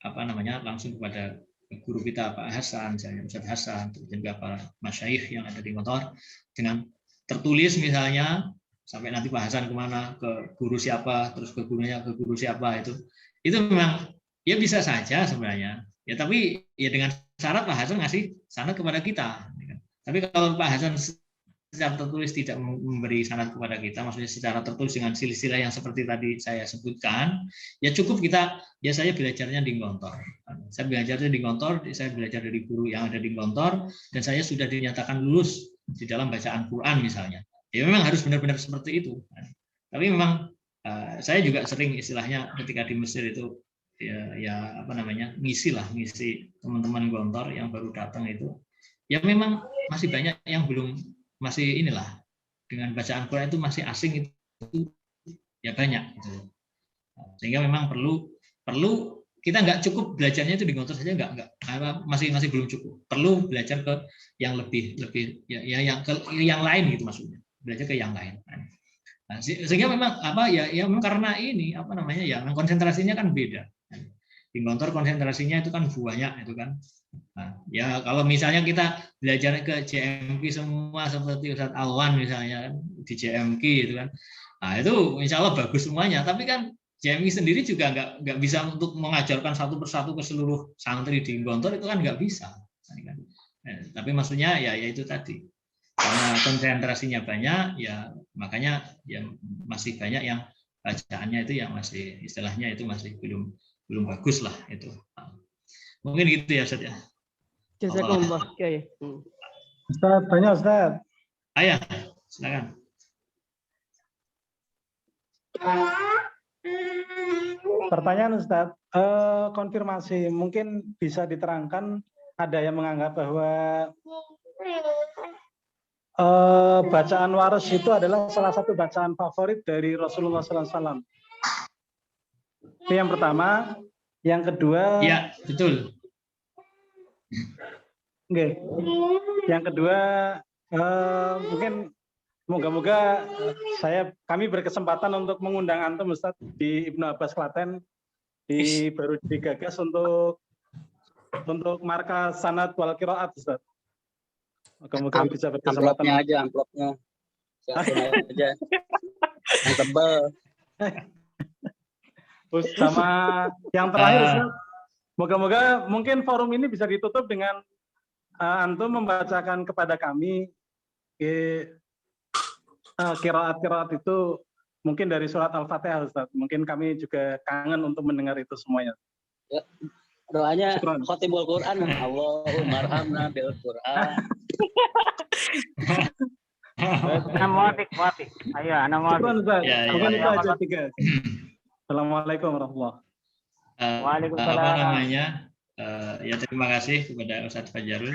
apa namanya langsung kepada guru kita Pak Hasan, misalnya Ustaz Hasan, dan juga para masyayikh yang ada di Gontor dengan tertulis misalnya sampai nanti Pak Hasan kemana ke guru siapa, terus ke gurunya ke guru siapa itu memang ya bisa saja sebenarnya ya, tapi ya dengan syarat Pak Hasan ngasih sanad kepada kita. Tapi kalau Pak Hasan secara tertulis tidak memberi sanad kepada kita, maksudnya secara tertulis dengan silsilah yang seperti tadi saya sebutkan, ya cukup kita, ya saya belajarnya di Gontor. Saya belajarnya di Gontor, saya belajar dari guru yang ada di Gontor, dan saya sudah dinyatakan lulus di dalam bacaan Quran misalnya. Ya memang harus benar-benar seperti itu. Tapi memang saya juga sering istilahnya ketika di Mesir itu ya apa namanya, ngisi teman-teman Gontor yang baru datang itu. Ya memang masih banyak yang belum, masih inilah dengan bacaan Quran itu masih asing itu ya banyak gitu. Sehingga memang perlu kita nggak cukup belajarnya itu di Gontor saja, masih belum cukup, perlu belajar ke yang lebih ya yang lain gitu, maksudnya belajar ke yang lain. Nah, sehingga memang memang karena ini apa namanya ya konsentrasinya kan beda. Di Gontor konsentrasinya itu kan banyak itu kan. Nah, ya kalau misalnya kita belajar ke JMK semua seperti Ustadz Alwan misalnya kan, di JMK itu kan, nah itu insya Allah bagus semuanya. Tapi kan JMK sendiri juga nggak bisa untuk mengajarkan satu persatu ke seluruh santri di Gontor, itu kan nggak bisa. Tapi maksudnya ya itu tadi, karena konsentrasinya banyak, ya makanya ya masih banyak yang bacaannya itu yang masih istilahnya itu masih belum bagus lah itu. Mungkin gitu ya Ustaz ya. Jazakumullah. Ustaz, tanya Ustaz. Ayah, silakan. Pertanyaan Ustaz, konfirmasi, mungkin bisa diterangkan, ada yang menganggap bahwa bacaan waras itu adalah salah satu bacaan favorit dari Rasulullah SAW. Itu yang pertama. Yang kedua, ya betul. Okay. Yang kedua, mungkin moga-moga kami berkesempatan untuk mengundang antum Ustaz di Ibnu Abbas Klaten, baru digagas untuk markas sanad wal qiraat Ustaz. Moga-moga bisa berkesempatan. Amplopnya siapin aja. Yang tebal. Sama yang terakhir Ustaz, moga-moga mungkin forum ini bisa ditutup dengan antum membacakan kepada kami qiraat itu mungkin dari surat Al-Fatihah Ustaz. Mungkin kami juga kangen untuk mendengar itu semuanya. Ya, doanya khatibul Quran, Allahumma arhamna bil Quran. Muafiq. Ayo, ana muafiq. Mungkin itu aja tiga. Assalamualaikum warahmatullahi wabarakatuh. Waalaikumsalam. Apa namanya? Ya terima kasih kepada Ustadz Fajarul.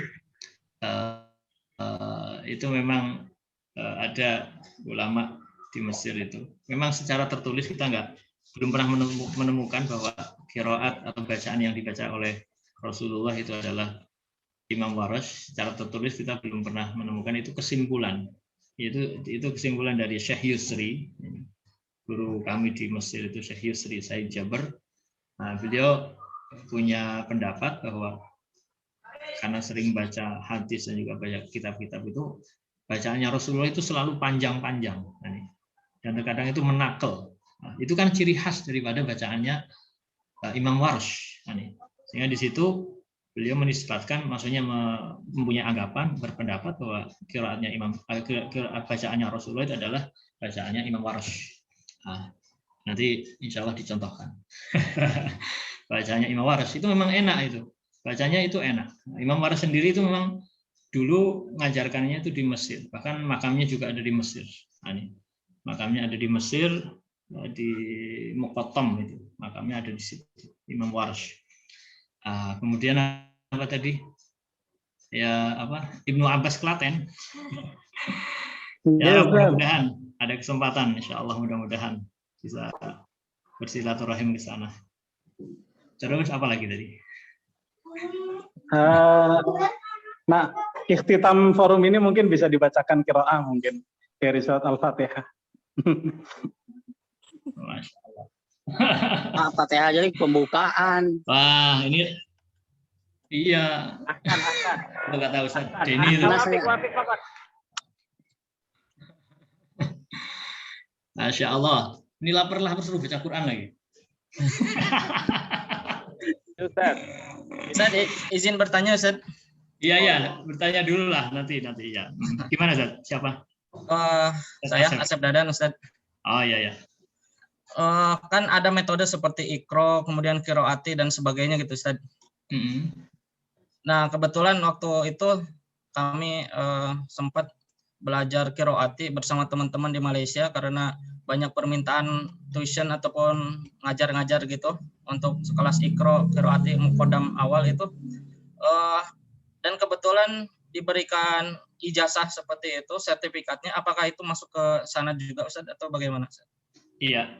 Itu memang ada ulama di Mesir itu. Memang secara tertulis kita belum pernah menemukan bahwa qiraat atau bacaan yang dibaca oleh Rasulullah itu adalah Imam Warash. Secara tertulis kita belum pernah menemukan itu kesimpulan. Itu kesimpulan dari Syekh Yusri. Guru kami di Mesir itu Syekh Yusri Said Jabr. Nah, beliau punya pendapat bahwa karena sering baca hadis dan juga banyak kitab-kitab itu, bacaannya Rasulullah itu selalu panjang-panjang. Dan terkadang itu menakel. Nah, itu kan ciri khas daripada bacaannya Imam Warsh. Sehingga di situ beliau menisbatkan, maksudnya mempunyai anggapan, berpendapat bahwa qiraatnya bacaannya Rasulullah itu adalah bacaannya Imam Warsh. Nah, nanti insya Allah dicontohkan. Bacanya Imam Waras itu memang enak itu. Bacanya itu enak. Imam Waras sendiri itu memang dulu ngajarkannya itu di Mesir. Bahkan makamnya juga ada di Mesir. Nah, makamnya ada di Mesir, di Muqattam itu. Makamnya ada di situ. Imam Waras. Kemudian apa tadi? Ya apa? Ibnu Abbas Klaten. Ya, mudah-mudahan ada kesempatan, insya Allah mudah-mudahan bisa bersilaturahim di sana. Terus apa lagi tadi? Nah, ikhtitam forum ini mungkin bisa dibacakan qiraah mungkin dari surat Al-Fatihah. Masya Allah. Al-Fatihah jadi pembukaan. Wah, ini iya. Aku nggak tahu Ustaz Denny itu. Masya Allah. Ini lapar suruh baca Quran lagi. Ustaz, izin bertanya Ustaz. Iya, bertanya dulu lah nanti ya. Gimana, Ustaz? Siapa? Saya Asep Dadan, Ustaz. Oh iya. Kan ada metode seperti ikro, kemudian kiroati dan sebagainya gitu, Ustaz. Nah, kebetulan waktu itu kami sempat belajar kiroati bersama teman-teman di Malaysia karena banyak permintaan tuition ataupun ngajar-ngajar gitu untuk sekelas ikro, kiroati, muqaddam awal itu. Dan kebetulan diberikan ijazah seperti itu, sertifikatnya, apakah itu masuk ke sana juga, Ustaz, atau bagaimana, Ustaz? Iya.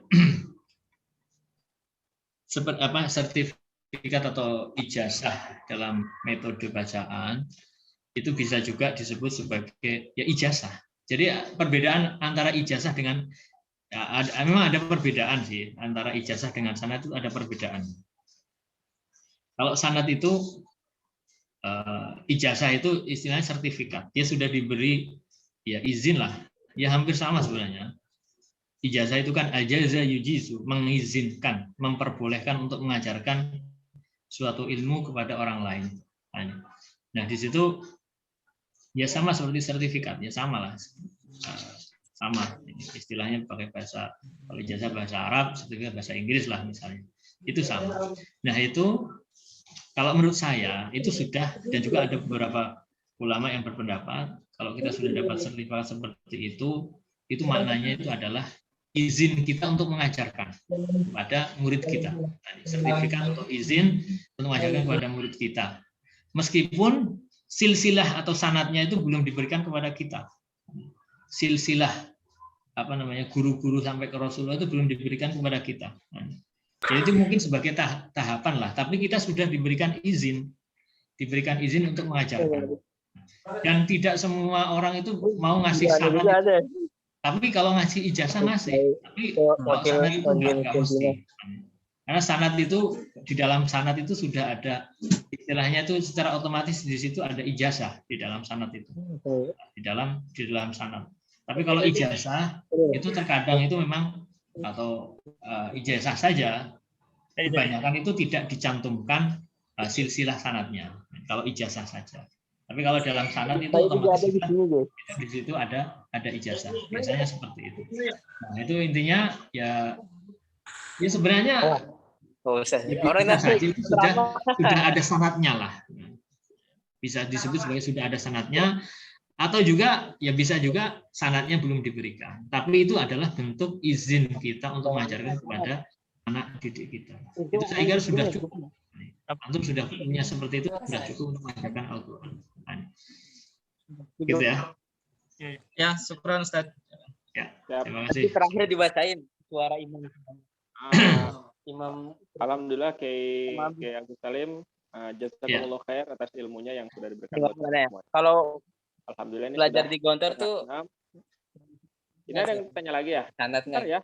Sertifikat atau ijazah dalam metode bacaan itu bisa juga disebut sebagai ya ijazah. Jadi perbedaan antara ijazah dengan memang ada perbedaan sih antara ijazah dengan sanad, itu ada perbedaan. Kalau sanad itu ijazah itu istilahnya sertifikat, dia sudah diberi ya izin lah, ya hampir sama sebenarnya. Ijazah itu kan ajaza yujizu, mengizinkan, memperbolehkan untuk mengajarkan suatu ilmu kepada orang lain. Nah di situ ya sama seperti sertifikat, ya sama lah, sama istilahnya pakai bahasa, kalau ijazah bahasa Arab, sertifikat bahasa Inggris lah misalnya, itu sama. Nah itu kalau menurut saya itu sudah, dan juga ada beberapa ulama yang berpendapat kalau kita sudah dapat sertifikat seperti itu maknanya itu adalah izin kita untuk mengajarkan kepada murid kita. Sertifikat atau izin untuk mengajarkan kepada murid kita. Meskipun silsilah atau sanadnya itu belum diberikan kepada kita. Silsilah guru-guru sampai ke Rasulullah itu belum diberikan kepada kita. Jadi itu mungkin sebagai tahapan lah, tapi kita sudah diberikan izin untuk mengajarkan. Dan tidak semua orang itu mau ngasih sanad. Tapi kalau ngasih ijazah ngasih, tapi kalau sanad itu nggak mesti. Karena sanad itu, di dalam sanad itu sudah ada istilahnya itu secara otomatis di situ ada ijazah di dalam sanad itu. Di dalam sanad. Tapi kalau ijazah itu terkadang itu memang atau ijazah saja, kebanyakan itu tidak dicantumkan silsilah sanadnya. Kalau ijazah saja. Tapi kalau dalam sanad itu otomatis di situ ada ijazah. Biasanya seperti itu. Nah itu intinya ya sebenarnya itu sudah ada sanadnya lah. Bisa disebut sebagai sudah ada sanadnya. Atau juga ya bisa juga sanadnya belum diberikan. Tapi itu adalah bentuk izin kita untuk mengajarkan kepada anak didik kita. Itu saya kira sudah cukup. Antum sudah punya seperti itu, sudah cukup untuk mengajarkan Al-Quran. Gitu ya. Ya, syukran Ustaz. Ya, terima kasih. Terakhir dibacain suara imam. Imam. Alhamdulillah Kiai Agus Salim, jazakumullah khair atas ilmunya yang sudah diberikan. Kalau alhamdulillah ini belajar di Gontor tuh. Ini ada yang tanya lagi ya? Sanadnya ya.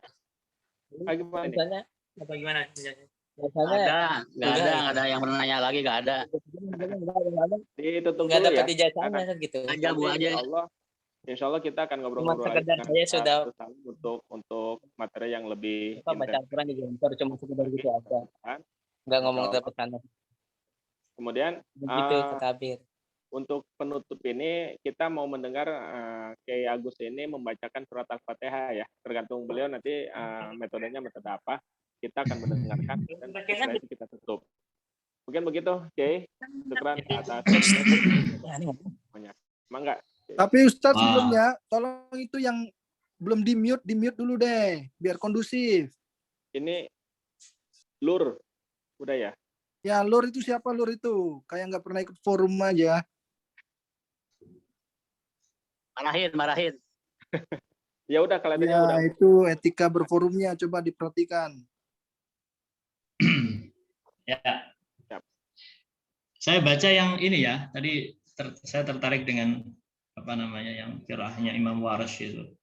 Bagaimana ini? Apa gimana? Nggak ada yang pernah nanya lagi, nggak ada. Ditutup nggak dulu dapat ya. ijazahnya gitu. Aja bu aja. Insya Allah kita akan ngobrol-ngobrol sekedar saya sudah untuk materi yang lebih baca Al-Quran di Gontor cuma sekedar gitu aja. Nggak ngomong dapat sanad. Kemudian begitu ketabir. Untuk penutup ini kita mau mendengar Kiai Agus ini membacakan surat Al-Fatihah ya. Tergantung beliau nanti metodenya metode apa. Kita akan mendengarkan dan setelah itu kita tutup. Mungkin begitu, Kiai. Syukran atas semuanya. Mangga. Tapi Ustadz sebelumnya tolong itu yang belum di mute dulu deh, biar kondusif. Ini Lur, udah ya? Ya Lur itu siapa Lur itu? Kayak nggak pernah ikut forum aja. Marahin. Ya udah kelihatannya ya, udah. Itu etika berforumnya coba diperhatikan. Ya. Saya baca yang ini ya. Tadi saya tertarik dengan yang qiraahnya Imam Warash itu.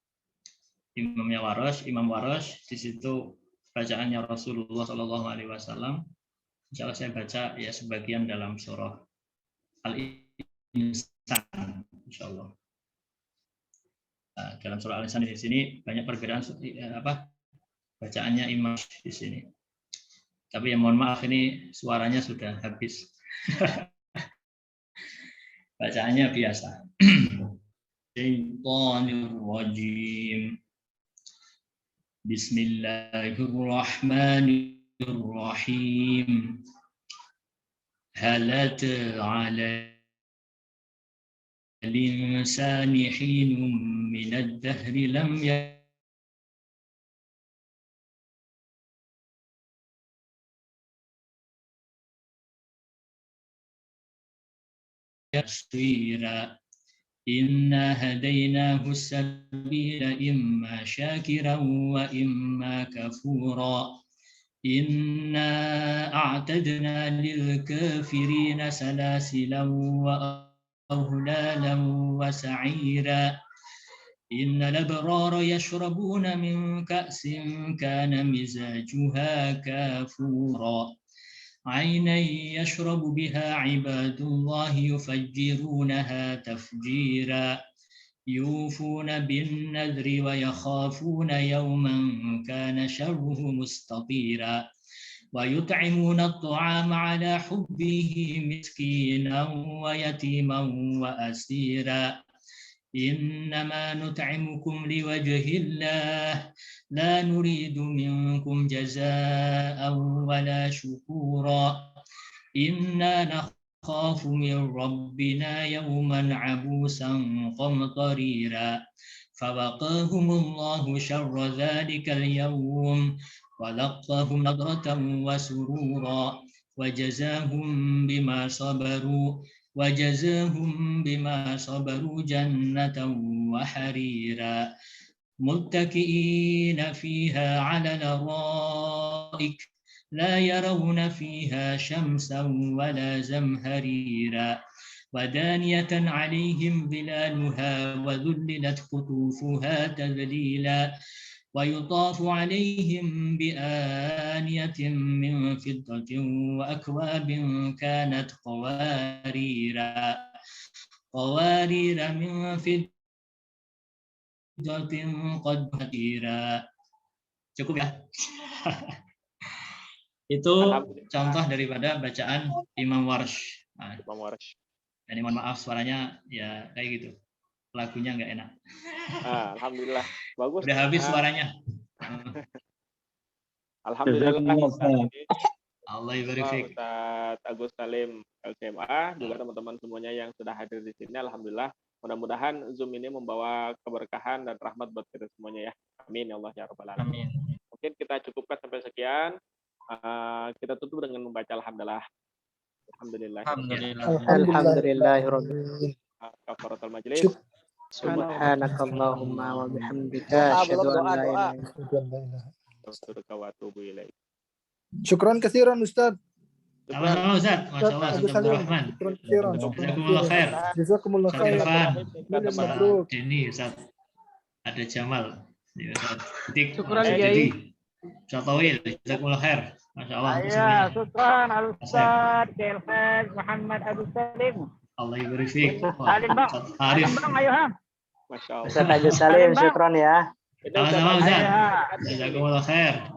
Imam Warash di situ bacaannya Rasulullah Shallallahu Alaihi Wasallam. Insya Allah saya baca ya sebagian dalam surah Al-Insan. Insya Allah. Dalam surah Al-Insan di sini banyak perbedaan bacaannya Imam di sini. Tapi ya mohon maaf ini suaranya sudah habis. Bacaannya biasa. Syaitanirrajim. Bismillahirrahmanirrahim. Hal ata 'ala al-insani hinun min ad-dahri lam يسيرا إنا هديناه السبيل إما شاكرا وإما كفورا إنا أعتدنا للكافرين سلاسلا وأغلالا وسعيرا إن الأبرار يشربون من كأس كان مزاجها كافورا عينا يشرب بها عباد الله يفجرونها تفجيرا يوفون بالنذر ويخافون يوما كان شره مستطيرا ويطعمون الطعام على حبه مسكينا ويتيما وأسيرا إنما نطعمكم لوجه الله لا نريد منكم جزاء ولا شكورا إنا نخاف من ربنا يوما عبوسا قمطريرا فوقاهم الله شر ذلك اليوم ولقاهم نضرة وسرورا وجزاهم بما صبروا جنة وحريرا متكئين فيها على الأرائك لا يرون فيها شمسا ولا زمهريرا ودانية عليهم ظلالها وذللت قطوفها تذليلا ويطاف عليهم بآنية من فضة وأكواب كانت قوارير من فضة qadira. Cukup ya. Itu contoh daripada bacaan Imam Warsh. Nah, Imam Warsh. Dan mohon maaf suaranya ya kayak gitu. Lagunya nggak enak. Alhamdulillah. Bagus. Udah habis suaranya. Alhamdulillah. Allah ibarik. Ustaz Agus Salim LCMA, juga teman-teman semuanya yang sudah hadir di sini. Alhamdulillah. Mudah-mudahan Zoom ini membawa keberkahan dan rahmat buat kita semuanya ya. Amin ya Allah ya Rabbal Alamin. Mungkin kita cukupkan sampai sekian. Kita tutup dengan membaca alhamdulillah. Alhamdulillah. Alhamdulillahirabbil kafaratul majlis. Subhanakallahumma wa bihamdika asyhadu an la ilaha illa anta Syukran katsiran Ustaz. Sama-sama Ustaz. Masyaallah Ustaz Rahman. Jazakumullah khair. Jazakumullah khair. Ini Ustaz. Ada Jamal. Syukran Kiai. Ustaz Tawil. Jazakumullah khair. Masyaallah. Ya, syukran Al-Ustaz Kelfaz Muhammad Abdul Salim. Allah ibarik. Salim Bang. Arif. Bang, ayo ha. Masyaallah. Ustaz Abdul Salim, syukran ya. Sama-sama Ustaz. Jazakumullah khair.